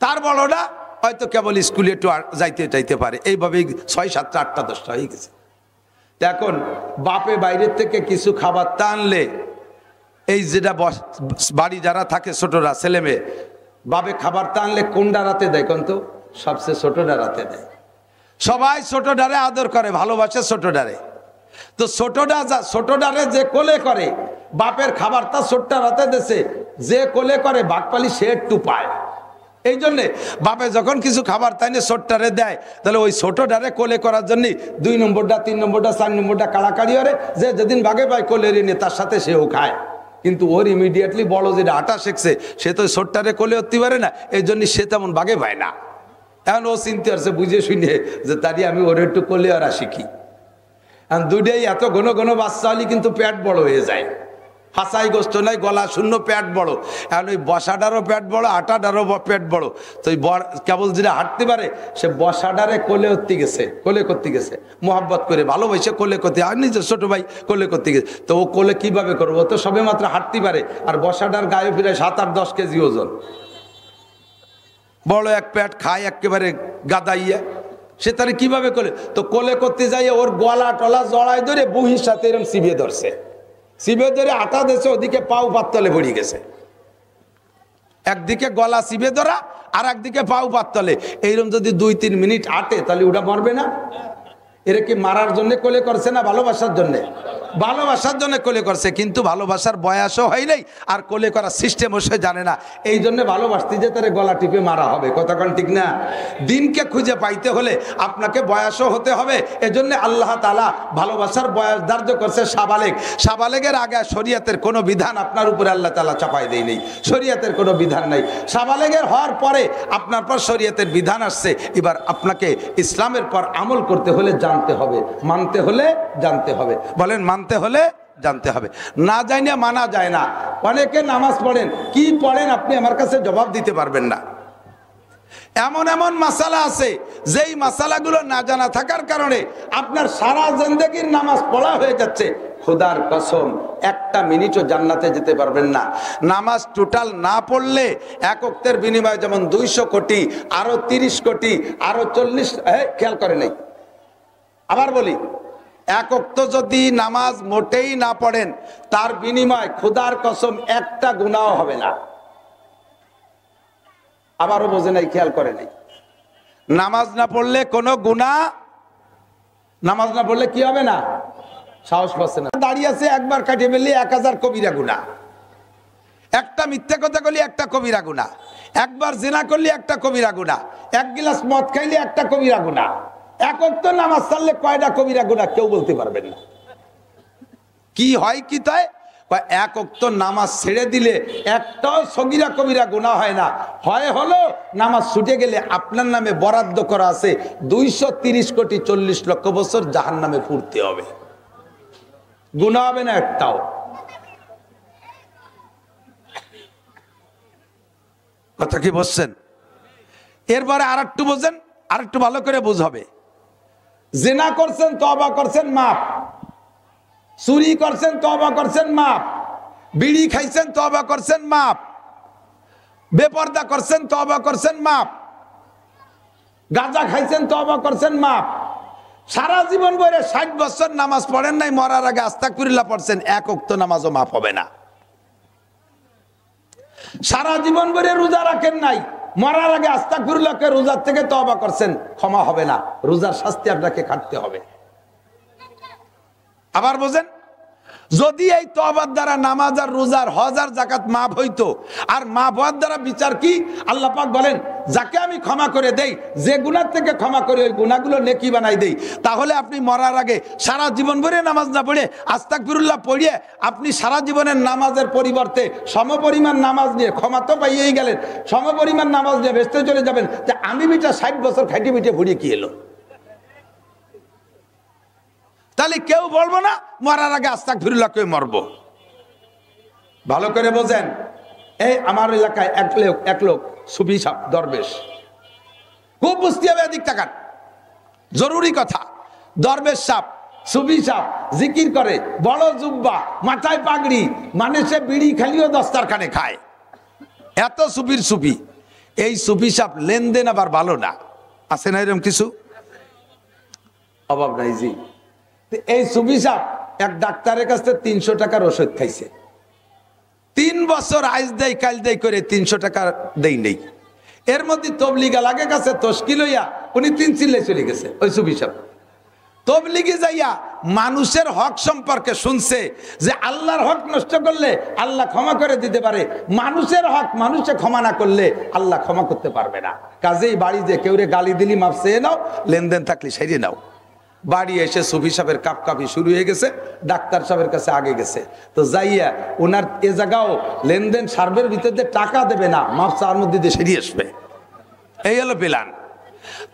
তার বড়টা হয়তো কেবল স্কুলে একটু যাইতে পারে। এইভাবেই 6, 7, 8, 10টা হয়ে গেছে। এখন বাপে বাইরের থেকে কিছু খাবার টানলে, এই যেটা বাড়ি যারা থাকে ছোটরা ছেলে মেয়ে, বাপে খাবার টানলে কোনটা রাতে দেয় কোন? তো সবচেয়ে ছোটটা রাতে দেয়। সবাই ছোটটারে আদর করে, ভালোবাসে ছোটটারে। তো ছোটটারে যে কোলে করে, বাপের খাবারটা ছোট্টা রাতে দেশে যে কোলে করে বাঘপালি সে একটু পায়। এই জন্যে বাপে যখন কিছু খাবার তাই নিয়ে ছোট্টারে দেয়, তাহলে ওই ছোটটারে কোলে করার জন্য 2 নম্বরটা, 3 নম্বরটা, 4 নম্বরটা কাড়াকাড়ি হরে, যে যেদিন বাঘে পায় কোলে নিয়ে তার সাথে সেও খায়। কিন্তু ওর ইমিডিয়েটলি বড় যেটা আটা শিখছে সে তো ছোট্টারে কোলে উঠতে পারে না, এই জন্য সে তেমন বাগে পায় না। এখন ও চিনতে পারছে বুঝে শুনে যে তারই আমি ওর একটু কোলে আর শিখি। এখন দুটাই এত ঘন ঘন বাচ্চা হলে কিন্তু পেট বড় হয়ে যায়, হাসাই গোস্ত নাই, গলা শূন্য, পেট বড়। এখন ওই বসাটারও পেট বড়, আটাটারও পেট বড়। তো ওই কেবল যেটা হাঁটতে পারে সে বসাটারে কোলে উঠতে গেছে, কোলে করতে গেছে, মোহাব্বত করে ভালোবাসে কোলে করতে, আর নিজের ছোট ভাই কোলে করতে গেছে। তো ও কোলে কিভাবে করবো, ও তো সবে মাত্র হাঁটতে পারে, আর বসাটার গায়ে ফিরে 7-8-10 কেজি ওজন, বড় এক পেট, খায় একেবারে গাদাইয়া, সে তারে কিভাবে কোলে। তো কোলে করতে যাই ওর গলা টলা জড়ায় ধরে বহির সাথে এরকম চিবিয়ে ধরছে, চিবিয়ে ধরে আটা দিয়েছে, ওদিকে পাও পাততলে পড়ে গেছে। একদিকে গলা চিবে ধরা আর একদিকে পাও পাততলে। এইরকম যদি 2-3 মিনিট আটে তাহলে ওটা মরবে না? এরা কি মারার জন্য কোলে করছে না ভালোবাসার জন্য? ভালোবাসার জন্য কোলে করছে, কিন্তু ভালোবাসার বয়সও হয় নাই, আর কোলে করার সিস্টেমও সে জানে না। এই জন্য ভালোবাসতে যে তার গলা টিপে মারা হবে, কথা কোন ঠিক না? দিনকে খুঁজে পাইতে হলে আপনাকে বয়সও হতে হবে। এজন্য আল্লাহ তাআলা ভালোবাসার বয়স ধার্য করছে সাবালেগ। সাবালেগের আগে শরীয়তের কোনো বিধান আপনার উপরে আল্লাহ তাআলা চাপাই দেয় নেই, শরীয়তের কোনো বিধান নাই। সাবালেগের হওয়ার পরে আপনার পর শরীয়তের বিধান আসছে। এবার আপনাকে ইসলামের পর আমল করতে হলে জানতে হবে, মানতে হলে জানতে হবে। বলেন মানতে হলে জানতে হবে, না জানিয়ে মানা যায় না। অনেকে নামাজ পড়েন, কি পড়েন আপনি আমার কাছে জবাব দিতে পারবেন না। এমন এমন মাসালা আছে যেই মাসালাগুলো না জানা থাকার কারণে আপনার সারা জিন্দেগির নামাজ পড়া হয়ে যাচ্ছে। খোদার কসম, একটা মিনিটও জান্নাতে যেতে পারবেন না। নামাজ টোটাল না পড়লে এক ওয়াক্তের বিনিময়ে যেমন 200 কোটি, আরো 30 কোটি, আরো 40, খেয়াল করে নাই, আবার বলি, এক ওয়াক্ত যদি নামাজ মোটেই না পড়েন তার বিনিময় খোদার কসম একটা গুনাহ হবে না। আবারও বোঝে নাই, খেয়াল করে নাই। নামাজ না পড়লে কোনো গুনাহ, নামাজ না পড়লে কি হবে না? সাহস পাচ্ছে না, দাঁড়িয়ে আছে, একবার কাটিয়ে ফেললে 1000 কবিরা গুনাহ, একটা মিথ্যা কথা বললে একটা কবিরা গুনাহ, একবার জিনা করলে একটা কবিরা গুনাহ, এক গ্লাস মদ খাইলে একটা কবিরা গুনাহ। এক ওয়াক্ত নামাজ ছাড়লে কয়টা কবিরা গুনাহ কেউ বলতে পারবেন না। কি হয় কি তাই? এক ওয়াক্ত নামাজ ছেড়ে দিলে একটাও সগীরা কবিরা গুনাহ হয় না। হয় হলো নামাজ ছুটে গেলে আপনার নামে বরাদ্দ করা আছে 230 কোটি 40 লক্ষ বছর জাহান্নামে পুড়তে হবে, গুনাহ হবে না একটাও। কথা কি বলছেন? এরপরে আর একটু বোঝেন, আর একটু ভালো করে বুঝাবে। জিনা করছেন, তওবা করছেন, মাপ। চুরি করছেন, তওবা করছেন, মাপ। বিড়ি খাইছেন, তওবা করছেন, মাপ। বেপরদা করছেন, তওবা করছেন, মাপ। গাঁজা খাইছেন, তওবা করছেন, মাপ। সারা জীবন বইরে 60 বছর নামাজ পড়েন নাই, মরার আগে আস্তাগফিরুল্লাহ পড়ছেন, এক ওয়াক্ত নামাজও মাপ হবে না। সারা জীবন বইরে রোজা রাখেন নাই, মরার আগে আস্তাগফিরুল্লাহকে রোজার থেকে তওবা করছেন, ক্ষমা হবে না, রোজার শাস্তি আপনাকে খাটতে হবে। আবার বোঝেন, যদি এই তওবার দ্বারা নামাজ আর রোজার হজ আর যাকাত মাফ হইতো, আর মাফ হওয়ার দ্বারা বিচার কি? আল্লাহ পাক বলেন, যাকে আমি ক্ষমা করে দেই, যে গুনাহ থেকে ক্ষমা করে ওই গুনাহগুলো নেকি বানাই দেই। তাহলে আপনি মরার আগে সারা জীবন ভরে নামাজ না পড়ে আস্তাগফিরুল্লাহ পড়িয়ে আপনি সারা জীবনের নামাজের পরিবর্তে সমপরিমাণ নামাজ নিয়ে ক্ষমা তো পাইয়েই গেলেন, সমপরিমাণ নামাজ নিয়ে ভেস্তে চলে যাবেন যে আমি বিটা 60 বছর খাইটে পিঠে ভুড়িয়ে কি এলো। তাহলে কেউ বলবো না মরার আগে আস্তাগফিরুল্লাহ করে মরবো। ভালো করে বোঝেন, এই আমার এলাকায় এক লোক সুফি সাহেব, দরবেশ, খুব বুঝতে হবে, এদিক তাকান, জরুরি কথা। দরবেশ সাহেব, সুফি সাহেব, জিকির করে, বড় জুব্বা, মাথায় পাগড়ি, মানে সে বিড়ি খালিও দস্তারখানে খায়, এত সুফির সুফি। এই সুফি সাহেব লেনদেন আবার ভালো না, আছে না এরকম কিছু? অভাব নাই জি। এই সুফি সাহেব এক ডাক্তারের কাছে 300 টাকার ওষুধ খাইছে, 3 বছর আইজ দেয় কাল দেয় করে 300 টাকা দেই নেই। এর মধ্যে তবলিগা লাগে গেছে তশকিল হইয়া, উনি 3 চিল্লাই চলে গেছে। ওই সুফি সাহেব তবলিগে যাইয়া মানুষের হক সম্পর্কে শুনছে যে আল্লাহর হক নষ্ট করলে আল্লাহ ক্ষমা করে দিতে পারে, মানুষের হক মানুষে ক্ষমা না করলে আল্লাহ ক্ষমা করতে পারবে না। কাজেই বাড়ি যে কেউরে গালি দিলি মাপ চেয়ে নাও, লেনদেন থাকলে সেরে নাও। বাড়ি এসে সুফি সাহেবের কাপকাপি শুরু হয়ে গেছে, ডাক্তার সাহেবের কাছে আগে গেছে। তো যাইয়া ওনার এ জায়গাও লেনদেন সার্ভের ভিতরে টাকা দেবে না, মাপ চার মধ্যে দিয়ে সেরিয়ে আসবে, এই হলো প্ল্যান।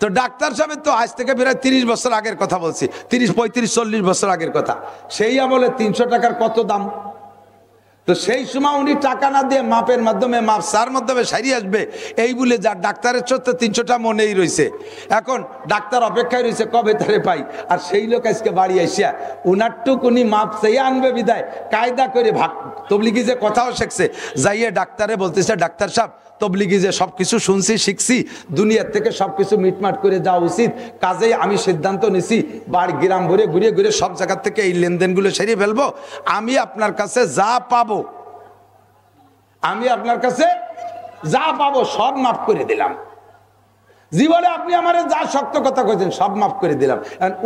তো ডাক্তার সাহেবের তো আজ থেকে প্রায় 30 বছর আগের কথা বলছি, 30, 35, 40 বছর আগের কথা। সেই আমলে 300 টাকার কত দাম। তো সেই সময় উনি টাকা না দিয়ে মাপের মাধ্যমে, মাপ সার মাধ্যমে সারিয়ে আসবে, এই বলে যার ডাক্তারের সত্য 300টা মনেই রয়েছে। এখন ডাক্তার অপেক্ষায় রয়েছে কবে তারে পাই। আর সেই লোক আজকে বাড়ি আসিয়া উনারটুক উনি মাপ চেয়ে আনবে বিদায় কায়দা করে ভাগ তবলিগি যে কথাও শিখছে, যাইয়ে ডাক্তারে বলতেছে, ডাক্তার সাহেব তবলিগি যে সব কিছু শুনছি শিখছি, দুনিয়ার থেকে সব কিছু মিটমাট করে যাওয়া উচিত, কাজেই আমি সিদ্ধান্ত নিছি বাড়ি গ্রাম ঘুরে ঘুরে ঘুরে সব জায়গার থেকে এই লেনদেনগুলো সেরিয়ে ফেলবো। আমি আপনার কাছে যা পাবো, আমি আপনার কাছে যা পাবো সব মাফ করে দিলাম। জীবনে আপনি আমার যা শক্ত কথা কইছেন সব মাফ করে দিলাম।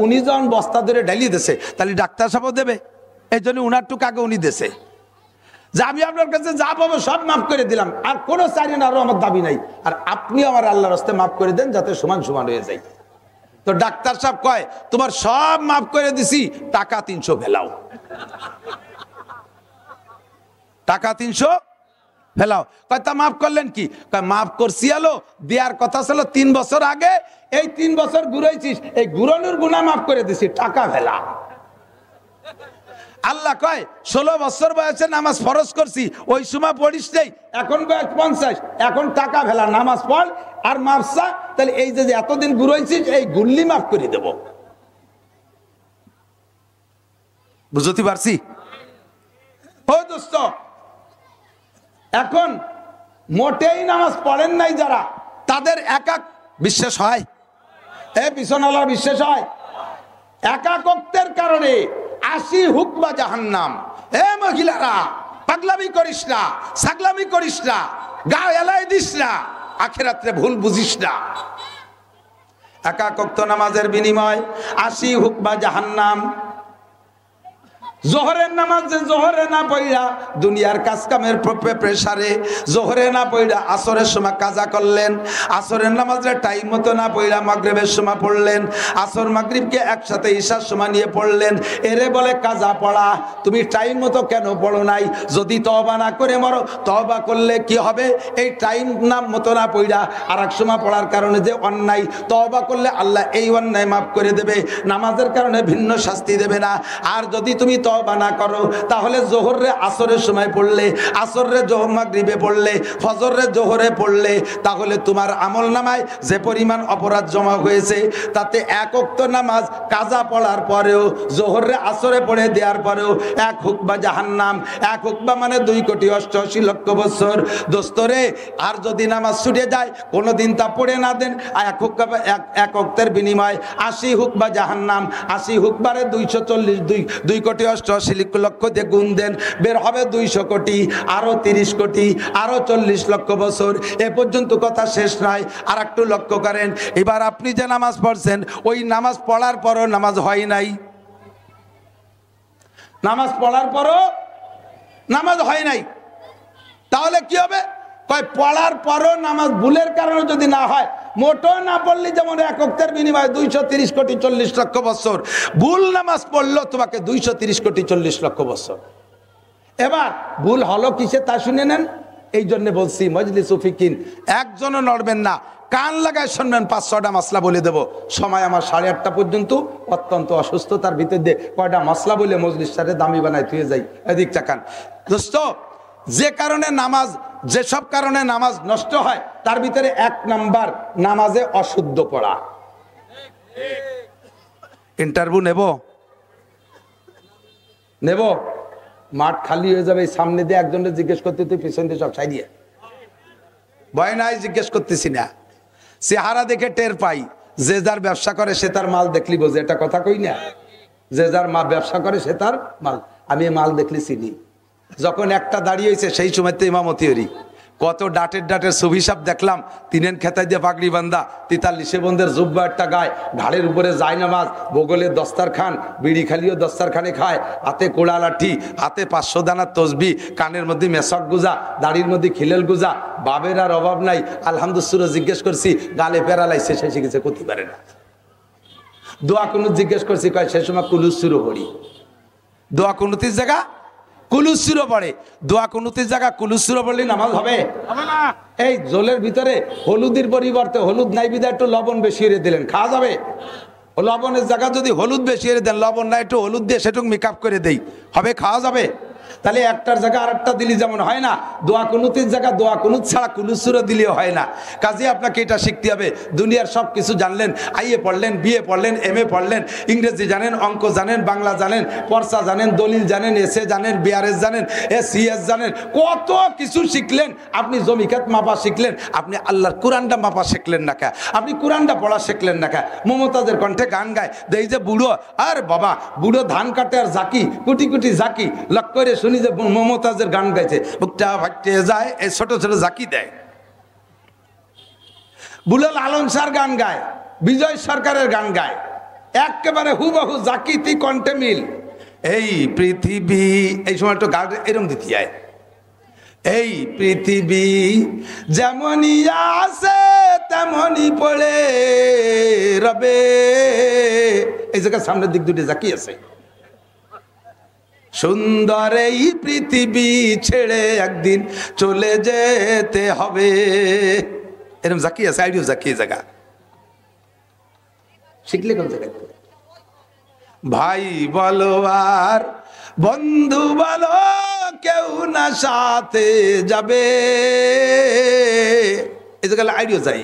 উনি যখন বস্তা ধরে ঢালিয়ে দিছে, তাহলে ডাক্তার সাহেবও দেবে, এই জন্য উনার টুক আগে উনি দেছে যে আমি আপনার কাছে যা পাবো সব মাফ করে দিলাম, আর কোনো চাইলেন আরো আমার দাবি নাই, আর আপনি আমার আল্লাহর রাস্তায় মাফ করে দেন যাতে সমান সমান হয়ে যায়। তো ডাক্তার সাহেব কয়, তোমার সব মাফ করে দিছি, টাকা 300 ফেলাও, টাকা 300 ফেলাও। কয় তা মাফ করলেন কি? কয় মাফ করছি আলো, দেওয়ার কথা ছিল 3 বছর আগে, এই 3 বছর ঘুরাইছিস, এই ঘুরানোর গুনাহ মাফ করে দিছি, টাকা ফেলা। আল্লাহ কয় 16 বছর বয়সে নামাজ ফরজ করছি, ওই সময় পড়িস নেই, এখন বয়স 50, এখন টাকা ফেলা, নামাজ পড় আর মাফ চা, তাহলে এই যে এতদিন ঘুরাইছিস এই গুল্লি মাফ করে দেব। বুঝতে পারছি? ও দোস্ত, এখন মোটেই নামাজ পড়েন নাই যারা, তাদের একাক বিশ্বাস হয়, এ পিছনওয়ালা বিশ্বাস হয়, একাকত্বের কারণে 80 হুকবা জাহান্নাম। এ মহিলারা, পাগলামি করিস না, ছাগলামি করিস না, গা এলাই দিস না, আখিরাতে ভুল বুঝিস না। একাকত্ব নামাজের বিনিময় 80 হুকবা জাহান্নাম। জোহরের নামাজ যে জোহরে না পড়া, দুনিয়ার কাজ কামের প্রেসারে জোহরে না পড়া আসরের সময় কাজা করলেন, আসরের নামাজের টাইম মতো না পড়া মাগরিবের সময় পড়লেন, আসর মাগরিবকে একসাথে ঈশার সময় নিয়ে পড়লেন, এরে বলে কাজা পড়া। তুমি টাইম মতো কেন পড়ো নাই? যদি তওবা না করে মরো, তওবা করলে কি হবে? এই টাইম নাম মতো না পড়া আর এক সময় পড়ার কারণে যে অন্যায়, তওবা করলে আল্লাহ এই অন্যায় মাফ করে দেবে, নামাজের কারণে ভিন্ন শাস্তি দেবে না। আর যদি তুমি তওবা না করো, তাহলে জোহরে আসরের সময় পড়লে, আসরে মাগরিবে পড়লে, ফজরে জোহরে পড়লে, তাহলে তোমার আমল নামায় যে পরিমাণ অপরাধ জমা হয়েছে, তাতে এক ওয়াক্ত নামাজ কাজা পড়ার পরেও, জোহরে আসরে পড়ে দেওয়ার পরেও 1 হুকবা জাহান্নাম। 1 হুকবা মানে 2,88,00,000 বছর। দোস্তরে, আর যদি নামাজ ছুটে যায়, কোনোদিন তা পড়ে না দেন, 1 হুকবা, 1 ওয়াক্তের বিনিময় 80 হুকবা জাহান্নাম। 80 হুকবারে 240, 2,88,00,000 দিয়ে গুণ দেন, বের হবে 200 কোটি, আরো 30 কোটি, আরো 40 লক্ষ বছর। এ পর্যন্ত কথা শেষ নয়, আর একটু লক্ষ্য করেন। এবার আপনি যে নামাজ পড়ছেন, ওই নামাজ পড়ার পরও নামাজ হয় নাই, নামাজ পড়ার পরও নামাজ হয় নাই, তাহলে কি হবে? কয় পড়ার পরও নামাজ ভুলের কারণে যদি না হয়, মোটো না পড়লে যেমন 1 ওয়াক্তের বিনিময়ে 230 কোটি 40 লক্ষ বছর, ভুল নামাজ পড়লো তোমাকে 230 কোটি 40 লক্ষ বছর। এবার ভুল হলো কিসে তা শুনে নেন। এই জন্য বলছি মজলিস ফিকিন একজনও নড়বেন না, কান লাগায় শুনবেন। 5-6টা মাসলা বলে দেব, সময় আমার 8:30 পর্যন্ত, অত্যন্ত অসুস্থতার ভিতর দিয়ে কয়টা মাসলা বলে মজলিসটারে দামি বানায় থুয়ে যাই। এদিক চাকান দোস্ত, যে কারণে নামাজ, যেসব কারণে নামাজ নষ্ট হয়, তার ভিতরে 1 নাম্বার নামাজে অশুদ্ধ পড়া। ইন্টারভিউ নেব, মাঠ খালি হয়ে যাবে, সামনে দিয়ে একজনের জিজ্ঞেস করতে, তুই পিছন দিয়ে সব সাইডিয়ে ভয় নাই, জিজ্ঞেস করতেছি না। চেহারা দেখে টের পাই, যে যার ব্যবসা করে সে তার মাল দেখলি বোঝে, এটা কথা কই না? যে যার ব্যবসা করে সে তার মাল। আমি মাল দেখলি চিনি। যখন একটা দাঁড়িয়ে হয়েছে সেই সময়তে ইমামতি হরি, কত ডাটের সুফি সাহেব দেখলাম, 3 খেতায় দিয়ে পাগড়ি বান্ধা, 43 বন্ধের জুব্বা একটা গায়ে, ঘাড়ের উপরে যায় নামাজ, বগলে দস্তারখান, বিড়ি খালিও দস্তারখানে খায়, হাতে কোড়া লাঠি, হাতে 500 দানার তসবি, কানের মধ্যে মেসক গুজা, দাড়ির মধ্যে খিলেল গুজা, বাবের আর অভাব নাই। আলহামদুলিল্লাহ জিজ্ঞেস করছি, গালে প্যারালাইছে, সে শিখেছে করতে পারে না। দোয়া কুনুত জিজ্ঞেস করছি, কয় সে সময় কুলুসুরও পড়ি। দোয়া কুনুতির জায়গা কুলুসুরও পড়ে, দোয়া কুনুতির জায়গা কুলুসুরও পড়লে নামাজ হবে না। এই জলের ভিতরে হলুদের পরিবর্তে হলুদ নাই বিধায় একটু লবণ বেশি দিলেন, খাওয়া যাবে? লবণের জায়গা যদি হলুদ বেশি দেন, লবণ না একটু হলুদ দিয়ে সেটুকু মেকআপ করে দেই, হবে? খাওয়া যাবে? তাহলে একটার জায়গা আরেকটা দিলে যেমন হয় না, দোয়া কুনুতের জায়গা দোয়া কুনুত ছাড়া কুলুসুরও দিলেও হয় না। কাজে আপনাকে এটা শিখতে হবে। দুনিয়ার সব কিছু জানলেন, আইএ পড়লেন, বিএ পড়লেন, এমএ পড়লেন, ইংরেজি জানেন, অঙ্ক জানেন, বাংলা জানেন, পর্চা জানেন, দলিল জানেন, এসে জানেন, বিআরএস জানেন, সিএস জানেন, কত কিছু শিখলেন। আপনি জমি খেত মাপা শিখলেন, আপনি আল্লাহর কোরআনটা মাপা শিখলেন না কে? আপনি কোরআনটা পড়া শিখলেন না কে? মমতাজের কণ্ঠে গান গায়, এই যে বুড়ো, আর বাবা বুড়ো ধান কাটে আর জাকি কুটি কুটি জাকি, লক করে শুনি যে মমতাজের গান গাইছে, বুকটা ফাটতে যায়, এই ছোট ছোট জাকি দেয়। বুড়ো লালন সার গান গায়, বিজয় সরকারের গান গায়, একেবারে হুবহু জাকিতি কণ্ঠে মিল। এই পৃথিবী, এই সময় একটু গান এরম দিতে যায়, এই পৃথিবী যেমনই আছে তেমনই পড়ে রবে। এই জায়গার সামনের দিক দুটি জাকি আছে। সুন্দর এই পৃথিবী ছেড়ে একদিন চলে যেতে হবে, এরকম জাকি আছে, আইডিও জাকি জায়গা। শিখলে কোন জায়গায়? ভাই বলো আর বন্ধু বলো, কেউ না সাথে যাবে, এই জায়গায় আইডিও যাই।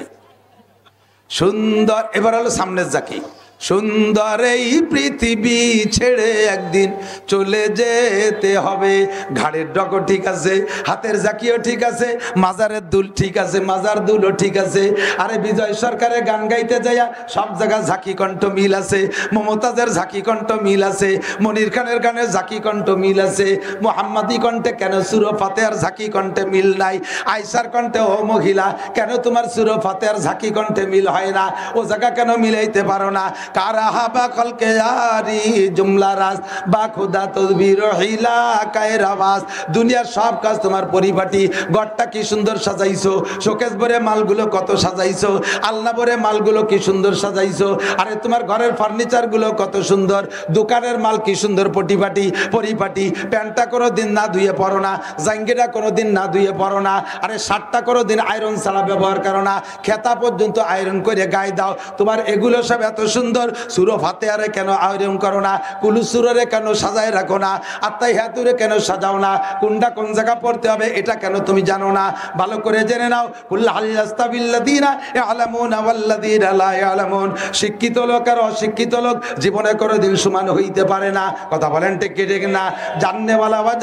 সুন্দর, এবার হলো সামনের জাকি। সুন্দর এই পৃথিবী ছেড়ে একদিন চলে যেতে হবে। ঘাড়ের ডগো ঠিক আছে, হাতের জাকিও ঠিক আছে, মাজারের দুল ঠিক আছে, মাজার দুলও ঠিক আছে। আরে বিজয় সরকারের গান গাইতে যাইয়া সব জায়গায় ঝাঁকি কণ্ঠ মিল আছে, মমতাজের ঝাঁকি কণ্ঠ মিল আছে, মনির খানের গানের ঝাঁকি কণ্ঠ মিল আছে। মোহাম্মদী কণ্ঠে কেন সুরো ফাতেহার ঝাঁকি কণ্ঠে মিল নাই? আয়সার কণ্ঠে ও মহিলা কেন তোমার সুরো ফাতেহার ঝাঁকি কণ্ঠে মিল হয় না? ও জায়গা কেন মিলাইতে পারো না? কারাহা বা কলকে আরি জুমলা রাজ বা খুদা তদবির হিলা কায়রাবাস। দুনিয়ার সব কাজ তোমার পরিপাটি, ঘরটা কি সুন্দর সাজাইছো, শোকেস ভরে মালগুলো কত সাজাইছো, আলনা ভরে মালগুলো কি সুন্দর সাজাইছো। আরে তোমার ঘরের ফার্নিচার গুলো কত সুন্দর, দোকানের মাল কি সুন্দর পটিপাটি পরিপাটি। প্যান্টটা কোনো দিন না ধুয়ে পরো না, জাঙ্গিটা কোনো দিন না ধুয়ে পরো না, আরে শার্টটা কোনো দিন আয়রন ছাড়া ব্যবহার করো না, খেতা পর্যন্ত আয়রন করে গায়ে দাও। তোমার এগুলো সব এত সুন্দর, সুরো ফাতেহারে কেন আয়রন করো না? কুলুসুরে কেন সাজায় রাখো না? আত্তাহিয়াতুরে কেন সাজাও না? কোনটা কোন জায়গা পড়তে হবে এটা কেন তুমি জানো না? ভালো করে জেনে নাও। কুল হাল ইয়াস্তাবিল্লাযীনা ইয়ালামুনা ওয়াল্লাযীনা লা ইয়ালামুন। শিক্ষিত লোক আর অশিক্ষিত লোক জীবনে কোনোদিন সমান হইতে পারে না। কথা বলেন ঠিক কি ঠিক না? জাননেওয়ালা বা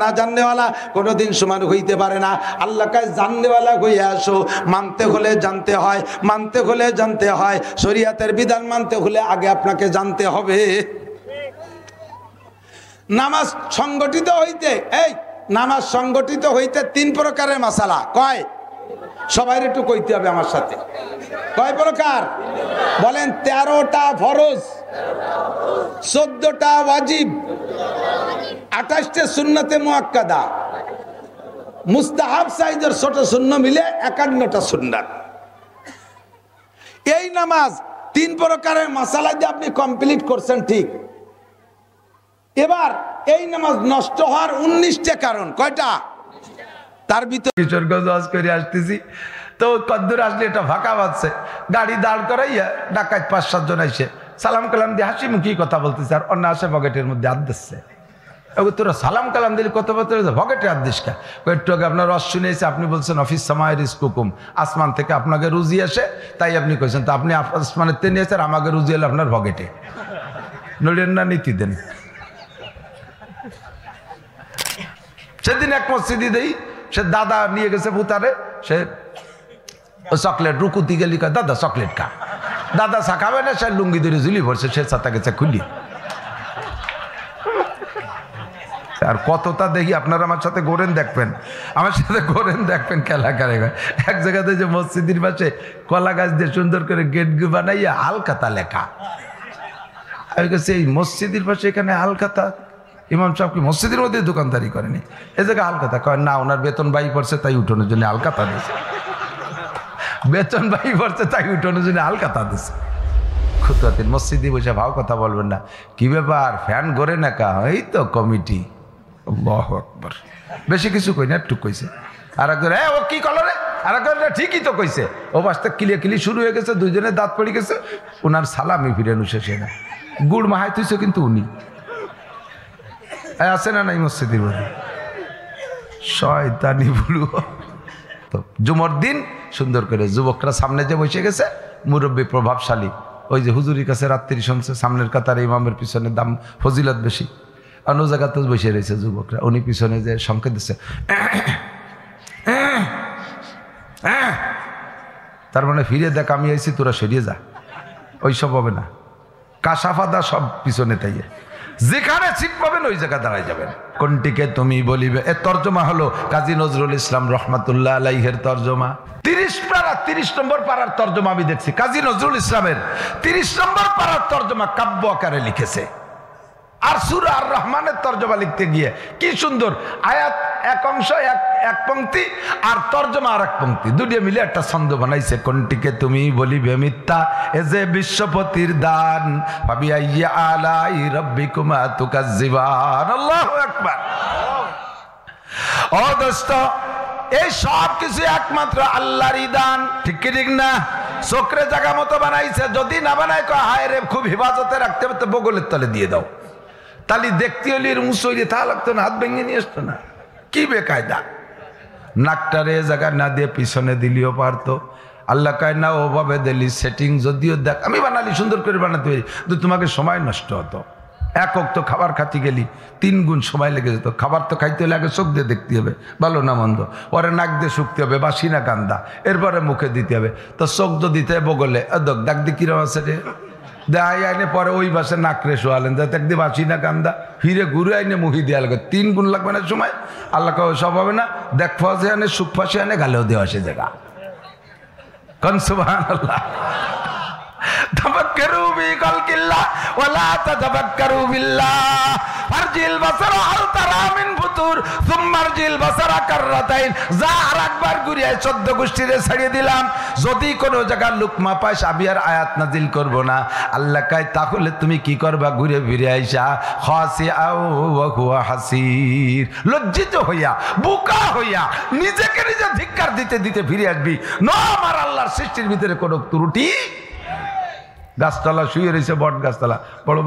না জাননেওয়ালা কোনোদিন সমান হইতে পারে না। আল্লাহ কাছে জাননেওয়ালা হয়ে আসো। মানতে হলে জানতে হয়, মানতে হলে জানতে হয়। শরীয়তের বিধান মানতে হলে আগে আপনাকে জানতে হবে। নামাজ সংগঠিত হইতে, এই নামাজ সংগঠিত হইতে 3 প্রকারের মাসালা। কয়? সবাই একটু কইতে হবে আমার সাথে। কয় প্রকার? বলেন। 13টা ফরজ, 14টা ওয়াজিব, 28টা সুন্নতে মুআক্কাদা, মুস্তাহাব সাইজের ছোট সুন্নাহ মিলে 51টা সুন্নাত। এই নামাজ 3 প্রকারের মাসালা দিয়ে আপনি কমপ্লিট করছেন, ঠিক। এবার এই নামাজ নষ্ট হওয়ার 19টা কারণ। কয়টা? তার ভিতরে কিশোরগঞ্জ হজ করে আসতেছি তো কদ্দুর আসলে এটা ফাঁকা বাজছে, গাড়ি দাঁড় করাইয়া ডাকাত 5-7 জন আইসে সালাম কালাম দিয়ে হাসি মুখী কথা বলতেছে, আর অন্য আসে পকেটের মধ্যে হাত দিচ্ছে। তোরা সালাম কালাম দিলে কত পকেটে হাত দিস কা? একটু আগে আপনার রস শুনেছে, আপনি বলছেন অফিস সামায় রিস্কুকুম, আসমান থেকে আপনাকে রুজি আসে, তাই আপনি কইছেন। তো আপনি আসমানের তে নিয়েছেন, আমাকে রুজি এলে আপনার পকেটে, নড়েন না, নীতি দেন। সেদিন এক মসজিদে দেই, সে দাদা নিয়ে গেছে ভুতারে, সে চকলেট রুকুতি গেলি, দাদা চকলেট খা। দাদা চা খাবে না, সে লুঙ্গি ধরে ঝুলি পড়ছে, সে ছাতা গেছে খুলি। আর কতটা দেখি, আপনারা আমার সাথে ঘোরেন দেখবেন, আমার সাথে ঘোরেন দেখবেন খেলা করে। এক জায়গাতে যে মসজিদের পাশে কলা গাছ দিয়ে সুন্দর করে গেট বানাইয়া আলকাতা লেখা। আমি কাছে এই মসজিদের পাশে এখানে আলকাতা, ইমাম সাহেব কি মসজিদের মধ্যে দোকানদারি করেনি? এ জায়গায় আলকাতা কয় না, ওনার বেতন বাই পড়ছে তাই উঠোনের জন্য আলকাতা দিছে। বেতন বাই পড়ছে তাই উঠোনের জন্য আলকাতা দিছে। খুতুয়াতিন, মসজিদে বসে ভাও কথা বলবেন না। কি ব্যাপার, ফ্যান গড়ে না কা? এই তো কমিটি। আল্লাহু আকবার। বেশি কিছু কই না, একটু কইছে। আর একজন ও কি কলরে, আর একজন ঠিকই তো কইছে। ও বাস্তে কিলি শুরু হয়ে গেছে, দুইজনের দাঁত পড়ে গেছে। ওনার সালামি ফিরানো শেষে না, গুড় মাহাই তুইছে কিন্তু উনি আছে না নাই মসজিদের মধ্যে? শয়তানি বলু। তো জুমার দিন সুন্দর করে যুবকরা সামনে যে বসে গেছে, মুরব্বী প্রভাবশালী, ওই যে হুজুরির কাছে রাত্রি শুনছে, সামনের কাতারে ইমামের পিছনে দাম ফজিলত বেশি, অন্য জায়গাতে বসে রয়েছে যুবকরা। উনি পিছনে যে সংকেত দিচ্ছে, তার মানে ফিরে দেখ আমি আইছি, তোরা সরিয়ে যা, ওইসব হবে না। কাশাফাদা সব পিছনে তাই, যেখানে সিট পাবেন ওই জায়গা দাঁড়ায় যাবেন। কোনটিকে তুমি বলিবে, এর তর্জমা হলো কাজী নজরুল ইসলাম রহমাতুল্লাহ আলাইহির তর্জমা। 30 নম্বর পারার তর্জমা আমি দেখছি, কাজী নজরুল ইসলামের 30 নম্বর পারার তর্জমা কাব্য আকারে লিখেছে। আর সূরা আর রহমানের তর্জমা লিখতে গিয়ে কি সুন্দর, আয়াত এক অংশ এক পংক্তি আর তর্জমা আর এক পংক্তি, দুটিয়ে মিলে একটা ছন্দ বানাইছে। কোনটিকে তুমি বলিবে মিথ্যা, এ যে বিশ্বপতির দান, ফাবিআইয়ি আলাই রাব্বিকুমা তুকাজ্জিবান। আল্লাহু আকবার। ও দোস্ত, এই সব কিছু একমাত্র আল্লাহরই দান, ঠিক কি ঠিক না? চোখরে জায়গা মতো বানাইছে, যদি না বানায় কয় হায় রে খুব হেফাজতে রাখতে হবে, তো বগলের তলে দিয়ে দাও। তালি দেখতে হলে উঁচু হইলে তা লাগতো না, হাত ভেঙে নিয়ে আসতো না। কি বেকায়দা, নাকটারে জায়গা না দিয়ে পিছনে দিলেও পারতো। আল্লাহ কয় না ওভাবে দিলি সেটিং, যদিও দেখ আমি বানালি সুন্দর করে বানাতে পারি, তো তোমাকে সময় নষ্ট হতো। একক তো খাবার খাতে গেলি 3 গুণ সময় লেগে যেত। খাবার তো খাইতে হলে আগে চোখ দিয়ে দেখতে হবে ভালো না মন্দ, পরে নাক দিয়ে শুকতে হবে, বাসি না কান্দা, এরপরে মুখে দিতে হবে। তো চোখ তো দিতে হবে বগলে, ডাক দিয়ে কিরম আছে রে দেখাই আইনে, পরে ওই বাসে নাকরে শোয়ালেন যাতে একদিন বাসি না কান্দা, ফিরে ঘুরে আইনে মুখি দেওয়া লাগবে। 3 গুণ লাগবে না সময়। আল্লাহ কবে সব হবে না, দেখ ফাঁসে আনে সুখ ফাঁসে আনে গালেও দেওয়া সে জায়গা। কন সুবহানাল্লাহ। তাফাক্কারু বিখালকিল্লাহ ওয়ালা তাতাফাক্কারু বিল্লাহ। ফারজিল বাসারা হাল তারা মিন ফুতুর সুম্মা আরজিল বাসারা কাররাতাইন। যা আরেকবার ঘুরে 14 গোষ্ঠীরে ছাড়িয়ে দিলাম। যদি কোনো জায়গা লুকমা পাস আমি আর আয়াত নাজিল করব না। আল্লাহ কয় তাহলে তুমি কি করবা, ঘুরে ফিরে আইসা খাসিআউ ওয়া হুয়া হাসির, লজ্জিত হইয়া বুকা হইয়া নিজেকে নিজে ধিক্কার দিতে দিতে ফিরে আসবি। না আমার আল্লাহর সৃষ্টির ভিতরে কোনো ত্রুটি। গাছতলা শুয়ে রয়েছে, বট গাছতলা, বড়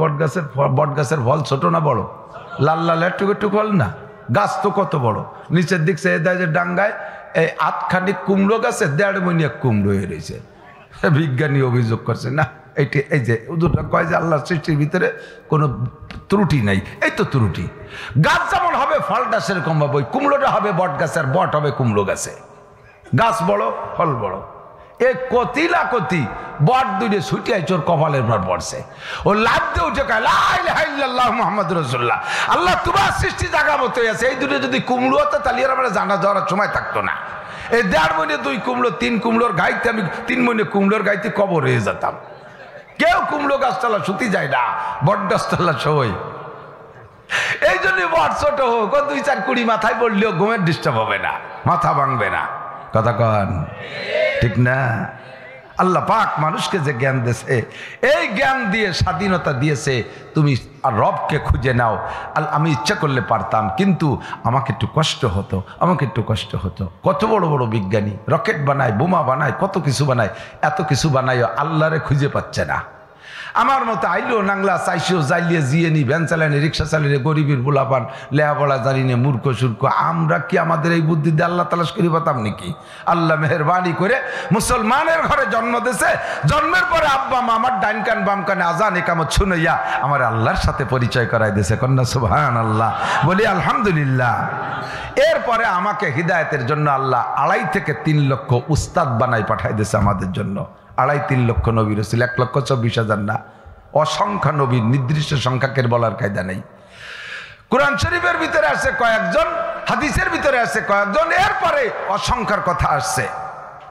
বট গাছের ফল ছোট না বড়, লাল লাল একটু একটু ফল না, গাছ তো কত বড়। নিচের দিক সে দেয় যে ডাঙ্গায় এই আটখানি কুমড়ো গাছে 1.5 মণিয়া কুমড়ো হয়ে রয়েছে। বিজ্ঞানী অভিযোগ করছে না এইটি, এই যে উদুরটা কয় যে আল্লাহর সৃষ্টির ভিতরে কোনো ত্রুটি নাই। এই তো ত্রুটি। গাছ যেমন হবে ফলটা সেরকম হবে, ওই কুমড়োটা হবে বট গাছের, বট হবে কুমড়ো গাছে। গাছ বড় ফল বড়। এ কতিলা কতি বট দুইটা ছুটিয়াই চোর কপালের পর পড়ছে। ও লাভ দিয়ে উঠে কয় লা ইলাহা ইল্লাল্লাহ মুহাম্মাদুর রাসূলুল্লাহ। আল্লাহ তোমার সৃষ্টি জায়গা মতো আছে। এই দুটো যদি কুমড়ো হতো তাহলে আর আমরা জানা যাওয়ার সময় থাকতো না। এই 1.5 মণি 2 কুমড়ো 3 কুমড়োর গাইতে আমি 3 মণি কুমড়োর গাইতে কবর হয়ে যেতাম। কেউ কুমড়ো গাছতলা শুতি যায় না, বট গাছতলা সই। এই জন্য বট ছোট হোক, 2-4 কুড়ি মাথায় পড়লেও ঘুমের ডিস্টার্ব হবে না, মাথা ভাঙবে না। কথা কন ঠিক না? আল্লাহ পাক মানুষকে যে জ্ঞান দিয়েছে, এই জ্ঞান দিয়ে স্বাধীনতা দিয়েছে, তুমি আর রবকে খুঁজে নাও। আমি ইচ্ছা করলে পারতাম, কিন্তু আমাকে একটু কষ্ট হতো, কত বড় বড় বিজ্ঞানী রকেট বানায়, বোমা বানায়, কত কিছু বানায়, এত কিছু বানায়ও আল্লাহরে খুঁজে পাচ্ছে না। আমার মতো আইলো নাংলা চাইশো জাইলিয়ে জিয়ে নি, ভ্যান চালানি, রিক্সা চালিয়ে, গরিবের বুলাপান, লেহাপড়া জানি নে, মূর্খ সুর্খ, আমরা কি আমাদের এই বুদ্ধি দিয়ে আল্লাহ তালাশ করি পাতাম নাকি? আল্লাহ মেহরবানি করে মুসলমানের ঘরে জন্ম দিয়েছে। জন্মের পরে আব্বা মা আমার ডাইন কান বাম কানে আজান একামত শুনাইয়া আমার আল্লাহর সাথে পরিচয় করাই দিয়েছে। কন্যা সুবহানাল্লাহ, বলি আলহামদুলিল্লাহ। এরপরে আমাকে হিদায়তের জন্য আল্লাহ 2.5 থেকে 3 লক্ষ উস্তাদ বানাই পাঠাই দিয়েছে আমাদের জন্য। 2.5-3 লক্ষ নবী রাসূল, 1,24,000 না, অসংখ্য নবীর নির্দিষ্ট সংখ্যাকে বলার কায়দা নেই। কোরআন শরীফের ভিতরে আছে কয়েকজন, হাদিসের ভিতরে আছে কয়েকজন, এরপরে অসংখ্যার কথা আসছে।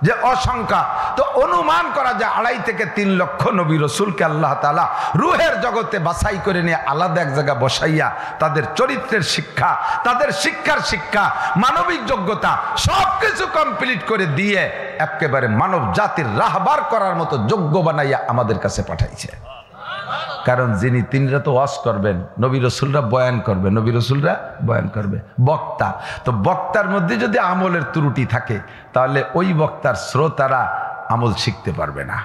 যে অসংখ্য, তো অনুমান করা যায় 2.5 থেকে 3 লক্ষ নবী রসুলকে আল্লাহ তাআলা রুহের জগতে বাছাই করে নিয়ে আলাদা এক জায়গা বসাইয়া তাদের চরিত্রের শিক্ষা, তাদের শিক্ষার শিক্ষা, মানবিক যোগ্যতা সবকিছু কমপ্লিট করে দিয়ে একেবারে মানব জাতির রাহবার করার মতো যোগ্য বানাইয়া আমাদের কাছে পাঠাইছে। কারণ যিনি তিনিরা তো ওয়াজ করবেন, নবী রসুলরা বয়ান করবে, নবী রসুলরা বয়ান করবে, বক্তা। তো বক্তার মধ্যে যদি আমলের ত্রুটি থাকে তাহলে ওই বক্তার শ্রোতারা আমল শিখতে পারবে না।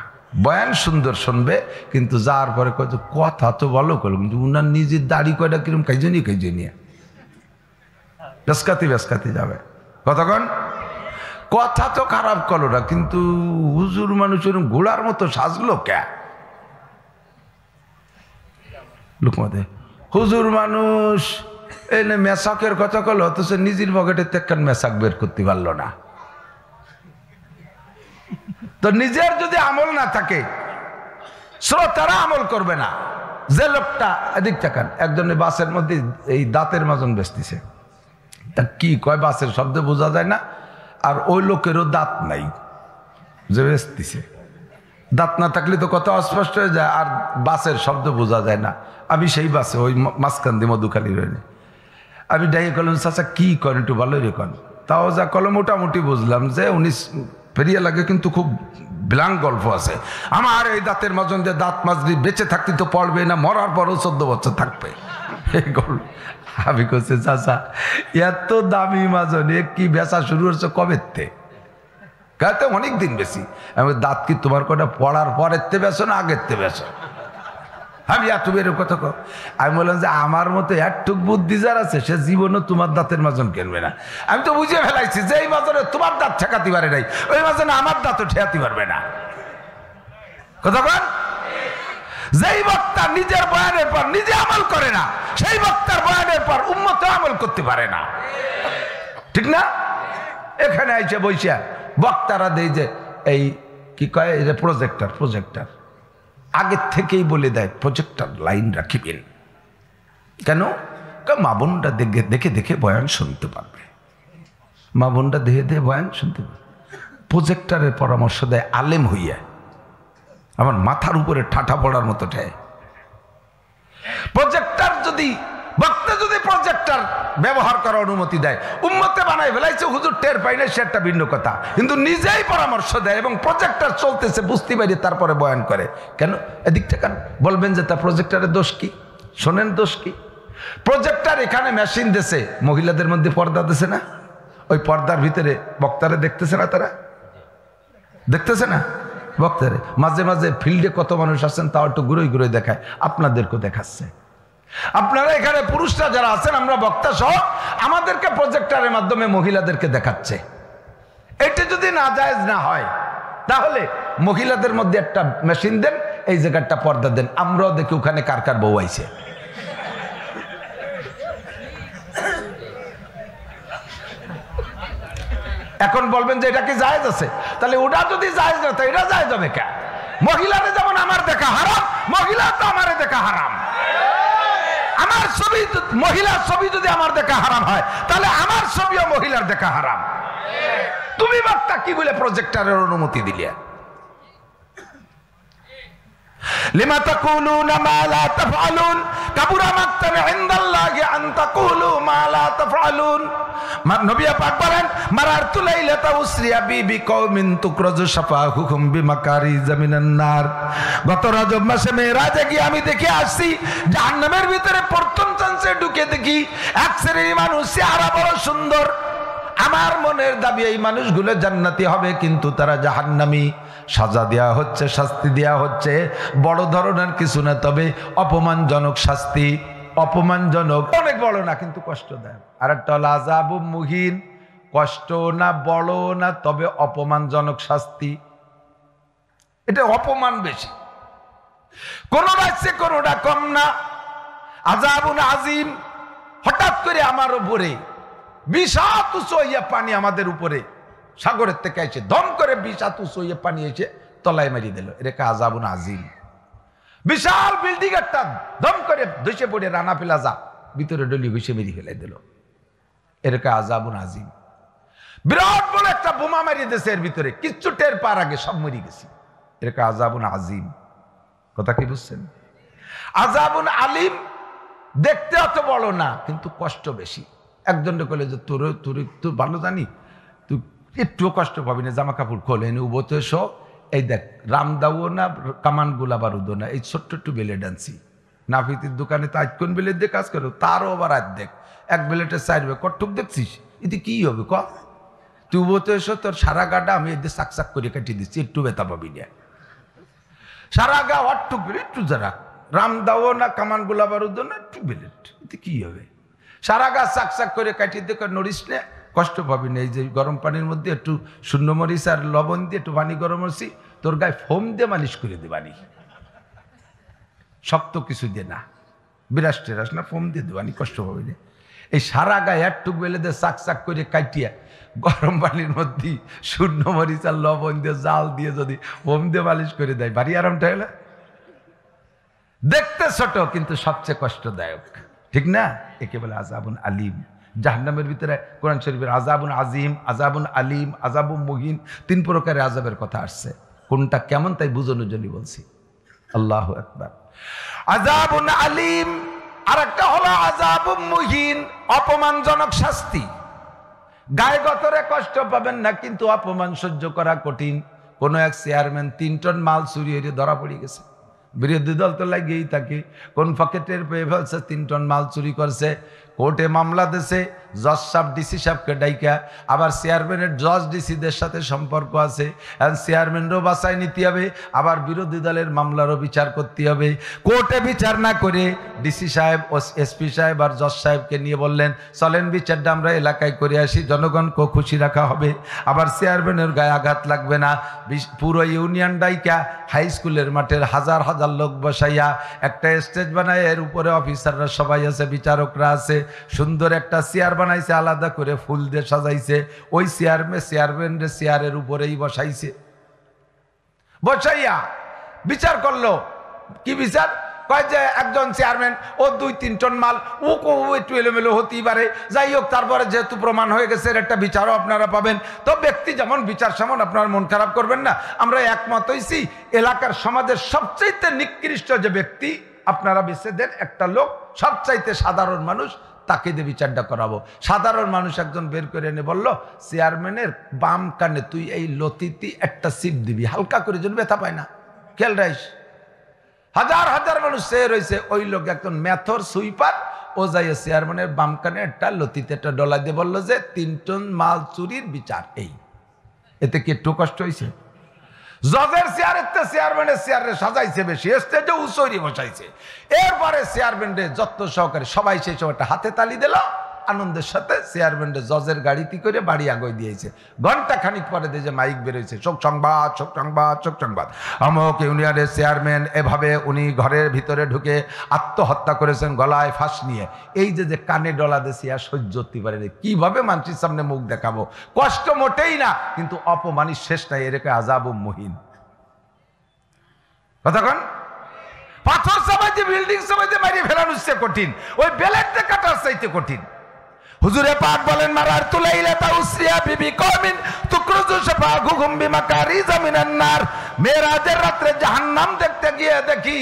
বয়ান সুন্দর শুনবে কিন্তু যার পরে কথা তো ভালো করলো কিন্তু উনার নিজের দাড়ি কয়টা কিরম কাইজনি বেসকাতি যাবে কতক্ষণ। কথা তো খারাপ করলো না কিন্তু হুজুর মানুষ ঘোড়ার মতো সাজলো কে লুকমাতে, হুজুর মানুষ এনে মেসাকের কথা কল অথচ নিজের পকেটে তেকান মেসাক বের করতে পারলো না। তো নিজের যদি আমল না থাকে শ্রোতারা আমল করবে না। যে লোকটা এদিক তাকান, একজনের বাসের মধ্যে এই দাঁতের মাজন বেচতেছে, তা কি কয় বাসের শব্দ বোঝা যায় না, আর ওই লোকেরও দাঁত নাই যে বেচতেছে। দাঁত না থাকলে তো কথা অস্পষ্ট হয়ে যায় আর বাসের শব্দ বোঝা যায় না। আমি সেই বাসে ওই মাঝখান দিয়ে মধুখালী রয়ে আমি ডাইয়ে কলম চাচা কি করেন একটু ভালো রে কন, তাও যা কলম মোটামুটি বুঝলাম যে উনি ফেরিয়া লাগে কিন্তু খুব ব্লাঙ্ক গল্প আছে। আমার এই দাঁতের মাজন দিয়ে দাঁত মাজরি বেঁচে থাকতে তো পড়বে না, মরার পরও 14 বছর থাকবে এই গল্প। আমি কইছি চাচা এত দামি মাজন এ কি বেচা শুরু হচ্ছে কবের থেকে? গাতে অনেক দিন বেশি। আমি দাঁত কি তোমার কটা পড়ার পরের তে বেছো না আগের তে বেছো? আমি এত বেরো কথা কো। আমি বললাম যে আমার মতো একটুক বুদ্ধি যার আছে সে জীবনও তোমার দাঁতের মাজন কিনবে না। আমি তো বুঝে ফেলাইছি যে এই মাজনে তোমার দাঁত ঠেকাতে পারে নাই, ওই মাজনে আমার দাঁতও ঠেকাতে পারবে না। কথা কন, যেই বক্তা নিজের বয়ানের পর নিজে আমল করে না সেই বক্তার বয়ানের পর উম্মত আমল করতে পারে না, ঠিক না? এখানে আইসে বইসা বক্তারা দেয় যে এই কি কয় যে প্রজেক্টর আগের থেকেই বলে দেয় প্রজেক্টর লাইন রাখিবেন কেন? মা বোনটা দেখে দেখে বয়ান শুনতে পারবে, মা বোনটা দেখে বয়ান শুনতে পারবে। প্রজেক্টরের পরামর্শ দেয় আলেম হইয়া, আমার মাথার উপরে ঠাঠা পড়ার মতো ঠায়। প্রজেক্টর যদি বক্তা যদি প্রজেক্টর ব্যবহার করার অনুমতি দেয়, উম্মতে বানায় ফেলাইছে হুজুর টের পাই না সে একটা ভিন্ন কথা, কিন্তু নিজেই পরামর্শ দেয় এবং প্রজেক্টর চলতেছে বুঝতে পারি তারপরে বয়ান করে। কেন? এদিকটা কেন বলবেন যে তা প্রজেক্টরের দোষ কি? শোনেন দোষ কি? প্রজেক্টর এখানে মেশিন দেশে মহিলাদের মধ্যে পর্দা দেশে না, ওই পর্দার ভিতরে বক্তারে দেখতেছে না, তারা দেখতেছে না বক্তারে। মাঝে মাঝে ফিল্ডে কত মানুষ আছেন তাও একটু ঘুরোই দেখায়, আপনাদেরকেও দেখাচ্ছে। আপনারা এখানে পুরুষরা যারা আছেন আমরা বক্তা সহ আমাদেরকে প্রজেক্টরের মাধ্যমে মহিলাদেরকে দেখাচ্ছে। এটা যদি না জায়েজ না হয় তাহলে মহিলাদের মধ্যে একটা মেশিন দেন, এই জায়গাটা পর্দা দেন, আমরাও দেখি ওখানে কার কার বউ আইছে। এখন বলবেন যে এটা কি জায়েজ আছে? তাহলে ওটা যদি জায়েজ না এটা জায়েজ হবে কেন? মহিলারা যেমন আমার দেখা হারাম, মহিলা তো আমারে দেখা হারাম। আমার ছবি মহিলার ছবি যদি আমার দেখা হারাম হয় তাহলে আমার ছবিও মহিলার দেখা হারাম। তুমি বক্তা কি বলে প্রজেক্টরের অনুমতি দিলে? লিমা তাকুলুনা মা লা তাফআলুন কাবুরা মাকতান ইনদাল্লাহি আন তাকুলু মা লা তাফআলুন। নবী পাক বলেন মারারতু লাইলাতা উসরিয়া বিকওমিন তুকরাজু শাফাহুহুম বিমাকারিজ মিনান নার। গত রজব মাসে মেরাজে গিয়ে আমি দেখে আসছি জাহান্নামের ভিতরে প্রথম চান্সে ঢুকে দেখি এক শ্রেণীর মানুষ, চেহারা বড় সুন্দর। আমার মনের দাবি এই মানুষগুলো জান্নাতি হবে, কিন্তু তারা জাহান্নামী। সাজা দেওয়া হচ্ছে, শাস্তি দেওয়া হচ্ছে, বড় ধরনের কিছু না, তবে অপমানজনক শাস্তি, অপমানজনক, অনেক বড় না কিন্তু কষ্ট দেয়। আর একটা হলো আযাবু মুহিন, কষ্ট না বড় না তবে অপমানজনক শাস্তি। এটা অপমান বেশি, কোনটা আছে কোনটা কম না। আযাবুন আজিম, হঠাৎ করে আমার উপরে বিষাত উঁচু পানি আমাদের উপরে সাগরের থেকে এসে দম করে বিষাত উঁচু পানি এসে তলায় মারিয়ে দিল, এটাকে আযাবুন আজিম। বিশাল বিল্ডিং একটা দম করে ধসে পড়ে রানা প্লাজা ভিতরে ডলি ঘুষে মেরে ফেলাই দিল, এটাকে আযাবুন আজিম। বিরাট বড় একটা বোমা মারিয়ে দিয়েছে এর ভিতরে, কিচ্ছু টের পার আগে সব মরে গেছি। এরকম আযাবুন আজিম, কথা কি বুঝছেন? আযাবুন আলিম দেখতে অত বড় না, কিন্তু কষ্ট বেশি। একজনকে কইলে যে তোর ভালো জানি, তুই একটু কষ্ট পাবি না, জামা কাপড় খোলে এনে উবতে এসো, এই দেখ রামদাও না, কামান গোলা বারুদও না, এই ছোট্ট একটু বেলেট আনছি। নাফিতির দোকানে তো আজ কোন বেলেট দিয়ে কাজ করো, তারও আবার আজ দেখ এক বেলেটে চাইবে কটুক দেখছিস, এতে কি হবে ক? তুই উবতে এসো, তোর সারা গাটা আমি এদের চাক করে কাটিয়ে দিচ্ছি, একটু ব্যথা পাবি না। সারা গা অটুক একটু যারা রামদাও না, কামান গোলা বারুদও না, একটু বেলেট, এতে কি হবে? সারা গা চাক করে কাটিয়ে দেখে নড়িস না, কষ্ট পাবি না। এই যে গরম পানির মধ্যে একটু শূন্য মরিচ আর লবণ দিয়ে একটু পানি গরম করছি, তোর গায়ে ফোম দিয়ে মালিশ করে দেবানি, শক্ত কিছু দিয়ে না, বিরাস টেরাস না, ফোম দিয়ে দেবানি, কষ্ট পাবি না। এই সারা গায়ে একটু বেলে দিয়ে চাক করে কাটিয়া গরম পানির মধ্যে শূন্য মরিচ আর লবণ দিয়ে জাল দিয়ে যদি ফোম দিয়ে মালিশ করে দেয়, ভারী আরামটা হলো। দেখতে ছোট কিন্তু সবচেয়ে কষ্টদায়ক, ঠিক না? একে বলে আযাবুন আলিম। জাহান্নামের ভিতরে কোরআন শরীফের আযাবুন আজিম, আযাবুন আলিম, আযাবুন মুহিন, 3 প্রকারের আযাবের কথা আসছে। কোনটা কেমন তাই বুঝানোর জন্য বলছি। আল্লাহু আকবার। আযাবুন আলিম, আর একটা হলো আযাবুন মুহিন, অপমানজনক শাস্তি। গায়ে গতরে কষ্ট পাবেন না, কিন্তু অপমান সহ্য করা কঠিন। কোন এক চেয়ারম্যান 3 টন মাল চুরি হয়ে ধরা পড়ে গেছে, বিরোধী দল তো লাগেই থাকে, কোন পকেটের পেয়ে ফেলছে 3 টন মাল চুরি করছে, কোর্টে মামলা দিয়েছে, জজ সাহেব ডিসি সাহেবকে ডাইকা, আবার চেয়ারম্যানের জজ ডিসিদের সাথে সম্পর্ক আছে, চেয়ারম্যানরও বাঁচাই নিতে হবে, আবার বিরোধী দলের মামলারও বিচার করতে হবে। কোর্টে বিচার না করে ডিসি সাহেব ও এসপি সাহেব আর জজ সাহেবকে নিয়ে বললেন, চলেন বিচারটা আমরা এলাকায় করে আসি, জনগণকে খুশি রাখা হবে, আবার চেয়ারম্যানের গায়ে আঘাত লাগবে না। পুরো ইউনিয়ন ডাইকা হাই স্কুলের মাঠের হাজার হাজার লোক বসাইয়া একটা স্টেজ বানায়, এর উপরে অফিসাররা সবাই আছে, বিচারকরা আছে, সুন্দর একটা চেয়ার বানাইছে, আলাদা করে ফুল দিয়ে সাজাইছে, ওই চেয়ারম্যানের চেয়ারের উপরেই বসাইছে। বসাইয়া বিচার করলো। কি বিচার? কয় যে একজন চেয়ারম্যান, ও 2-3 টন মাল, ও একটু এলোমেলো হতেই পারে, যাই হোক, তারপরে যেহেতু প্রমাণ হয়ে গেছে এর একটা বিচারও আপনারা পাবেন। তো ব্যক্তি যেমন বিচার সেমন, আপনার মন খারাপ করবেন না। আমরা একমত হইছি এলাকার সমাজের সবচাইতে নিকৃষ্ট যে ব্যক্তি আপনারা বেছে দেন, একটা লোক সবচাইতে সাধারণ মানুষ, তাকে দিয়ে বিচারটা করাবো। সাধারণ মানুষ একজন বের করে এনে বলল, চেয়ারম্যানের বাম কানে তুই এই লতিটি একটা সিপ দিবি, হালকা করে যেন ব্যথা পায় না, খেয়াল রাইস। হাজার হাজার মানুষ সে রয়েছে, ওই লোক একজন ম্যাথর সুইপার, ও যাইয়ে চেয়ারম্যানের বাম কানে একটা লতিতে একটা ডলা দিয়ে বললো যে 3 টন মাল চুরির বিচার এই। এতে কি একটু কষ্ট হয়েছে? জজের চেয়ারের চেয়ারম্যানের চেয়ারে সাজাইছে বেশি, স্টেজে উঁচুরি বসাইছে। এরপরে চেয়ারম্যানের যত্ন সহকারে সবাই সেই সময়টা হাতে তালি দিল, আনন্দের সাথে চেয়ারম্যানের জজের গাড়িতে করে বাড়ি আগে দিয়েছে। ঘন্টা খানিক পরে যে মাইক বেরোয়েছে, শোক সংবাদ, শোক সংবাদ, শোক সংবাদ, অমুক ইউনিয়নের চেয়ারম্যান এভাবে উনি ঘরের ভিতরে ঢুকে আত্মহত্যা করেছেন গলায় ফাঁস নিয়ে। এই যে কানে ডলা দেশি আর সহ্য করতে পারে, কিভাবে মানুষের সামনে মুখ দেখাবো? কষ্ট মোটেই না, কিন্তু অপমানির শেষ নাই। এরকম আযাবুম মুহিন। কতক্ষণ পাথর সবাইতে, বিল্ডিং সবাইতে মারিয়ে ফেলানো কঠিন, ওই বেলেটে কাটার চাইতে কঠিন। হুজুরে পাক বলেন, মারার তুলাইলা তাউসিয়া বিবি কওমিন তুকরুজু শাফাহুম বিমাকারিজ মিনান নার। মেরাজের রাতে জাহান্নাম দেখতে গিয়ে দেখি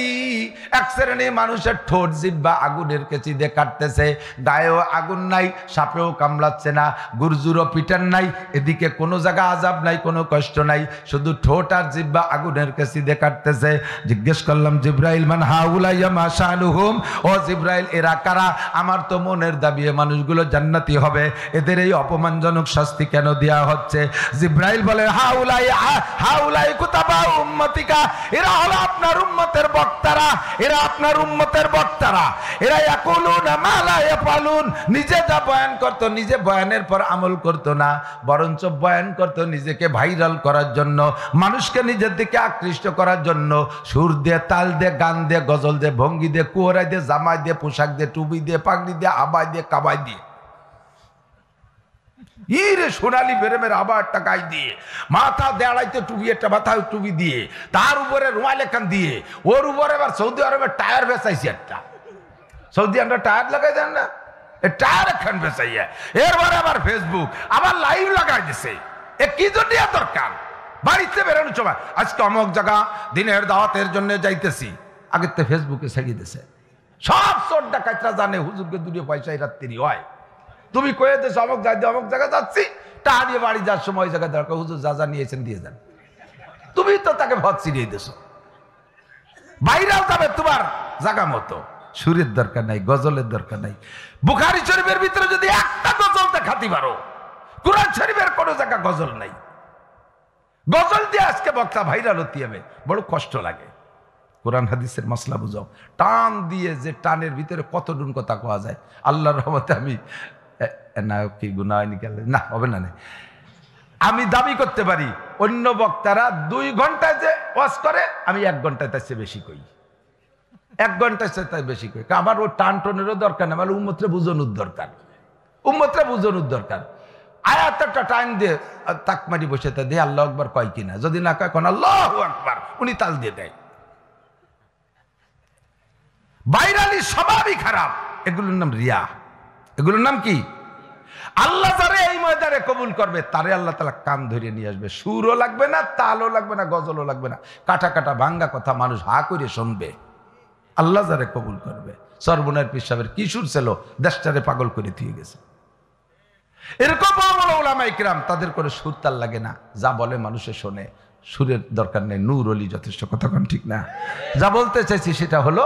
এক শ্রেণী মানুষের ঠোঁট জিহ্বা আগুনের কেচি দিয়ে কাটতেছে, গায়েও আগুন নাই, সাপেও কামড়াচ্ছে না, গুরজুরও পিটান নাই, এদিকে কোনো জায়গা আযাব নাই, কোনো কষ্ট নাই, শুধু ঠোঁট আর জিহ্বা আগুনের কেচি দিয়ে কাটতেছে। জিজ্ঞেস করলাম, জিব্রাইল মান হাউলাইয়া মা শানুহুম, ও জিব্রাইল এরা কারা? আমার তো মনের দাবি এ মানুষগুলো জান্নাতি হবে, এদের এই অপমানজনক শাস্তি কেন দেয়া হচ্ছে? জিব্রাইল বলে, হাউলাই কুতাবা উম্মতিকা, এরা হলো আপনার উম্মতের বক্তারা, এরা আপনার উম্মতের বক্তারা, এরা ইয়াকুলুনা মা লা ইয়াফালুন, নিজে যা বয়ান করত নিজে বয়ানের পর আমল করত না, বরঞ্চ বয়ান করত নিজেকে ভাইরাল করার জন্য, মানুষকে নিজের দিকে আকৃষ্ট করার জন্য, সুর দিয়ে, তাল দিয়ে, গান দিয়ে, গজল দিয়ে, ভঙ্গি দিয়ে, কুহরাই দিয়ে, জামাই দিয়ে, পোশাক দিয়ে, টুপি দিয়ে, পাগড়ি দিয়ে, আবাই দিয়ে, কাবাই দিয়ে, ইরে সোনালি বেরেমের আবার একটা গাই দিয়ে, মাথা দেড়াইতে টুপি, একটা মাথায় টুপি দিয়ে, তার উপরে রুমাল এখান দিয়ে, ওর উপরে আবার সৌদি আরবের টায়ার বেচাইছে একটা। সৌদি আমরা টায়ার লাগাই দেন না, টায়ার খান বেচাইয়া এরপরে আবার ফেসবুক আবার লাইভ লাগাই দিছে। এ কি জন্য দরকার? বাড়িতে বেরোনোর সময় আজকে অমুক জায়গা দিনের দাওয়াতের জন্য যাইতেছি, আগের তো ফেসবুকে ছাড়িয়ে দিছে। সব চোর ডাকাতরা জানে হুজুরকে দুটো পয়সায় রাত্রি হয়। তুমি কয়ে দেছো অমুক জায়গা যাচ্ছি, টাকা দিয়ে বাড়ি যাওয়ার সময় জায়গা দরকার, হুজুর যা যা নিয়েছেন দিয়ে যান। তুমি তো তাকে ভদ ছিড়িয়ে দিছো। বাইরেও যাবে তোমার জায়গা মতো, সুরের দরকার নাই, গজলের দরকার নাই। বুখারী শরীফের ভিতরে যদি একটা গজল দেখাতে পারো, কুরআন শরীফের কোনো জায়গা গজল নাই। গজল দিয়ে আজকে বক্তা ভাইরাল হতে হবে, বড় কষ্ট লাগে। কোরআন হাদিসের মশলা বুঝাও, টান দিয়ে যে টানের ভিতরে কত ডুন কথা কোয়া যায়। আল্লাহর রহমতে আমি না কি গুনাহ নিকালে না হবে না, আমি দাবি করতে পারি অন্য বক্তারা 2 ঘন্টায় যে ওয়াজ করে আমি 1 ঘন্টায় তার চেয়ে বেশি কই, 1 ঘন্টায় তাই বেশি কই। আমার ও টান টনেরও দরকার না, আমার উম্মতরে বুঝানোর দরকার, উম্মতরে বুঝানোর দরকার। আয়াত একটা টাইম দিয়ে তাক মারি বসে তা দিয়ে আল্লাহু আকবার কয় কিনা, যদি না কয় কোন আল্লাহু আকবার, উনি তাল দিয়ে দেয়। বাইরালি স্বভাবই খারাপ, এগুলোর নাম রিয়া। এগুলোর নাম কি? আল্লাহ যারে এই ময়দানে কবুল করবে তারে আল্লাহ তাআলা কান ধরে নিয়ে আসবে। সুরও লাগবে না, তালও লাগবে না, গজলও লাগবে না, কাটা কাটা ভাঙ্গা কথা মানুষ হা করে শুনবে। আল্লাহ যারে কবুল করবে। সর্বনার পীর সাহেবের কি সুর ছিল, দেশটারে পাগল করে দিয়ে গেছে। এরকম বড় বড় উলামায়ে কিরাম, তাদের করে সুর তাল লাগে না, যা বলে মানুষে শোনে, সুরের দরকার নেই। নূর ওলি যথেষ্ট, কথা কোন ঠিক না? যা বলতে চাইছি সেটা হলো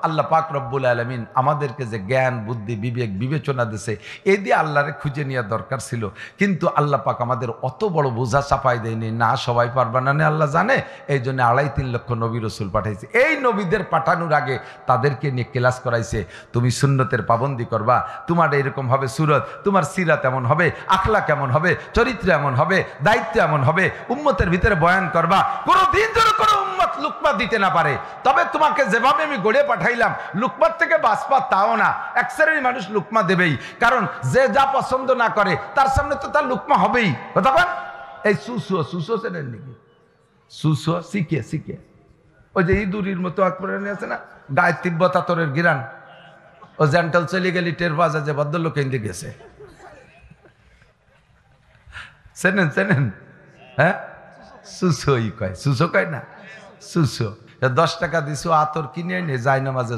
আল্লাহ পাক রব্বুল আলামিন আমাদেরকে যে জ্ঞান বুদ্ধি বিবেক বিবেচনা দিছে, এই দিয়ে আল্লাহরে খুঁজে নেওয়া দরকার ছিল। কিন্তু আল্লাহ পাক আমাদের অত বড় বোঝা চাপাই দেয়নি, না সবাই পারবে না, আল্লাহ জানে। এই জন্য 2.5-3 লক্ষ নবী রসুল পাঠাইছে। এই নবীদের পাঠানোর আগে তাদেরকে নিয়ে ক্লাস করাইছে, তুমি সুন্নতের পাবন্দি করবা, তোমার এরকম হবে সুরত, তোমার সিরাত এমন হবে, আখলাক এমন হবে, চরিত্র এমন হবে, দায়িত্ব এমন হবে, উম্মতের ভিতরে বয়ান করবা। কোনোদিন যেন কোনো উম্মত লুকমা দিতে না পারে। তবে তোমাকে যেভাবে আমি গড়ে পাঠাইলাম, লুকমার থেকে বাঁচবা তাও না। এক শ্রেণীর মানুষ লুকমা দেবেই, কারণ যে যা পছন্দ না করে তার সামনে তো তার লুকমা হবেই। কথা বল, এই সুসো চেনেন নাকি? সুসো শিখে ওই যে ইঁদুরির মতো আকবরানি আছে না, গায়ে তিব্বতা তোরের গিরান, ও জেন্টাল চলে গেলি টের পাওয়া যায় যে ভদ্রলোক কেন্দ্রে গেছে। চেনেন? হ্যাঁ, সুসোই কয়, সুসো কয় না, সুসো। 10 টাকা দিছো, আতর কিনে এনে যায় নামাজে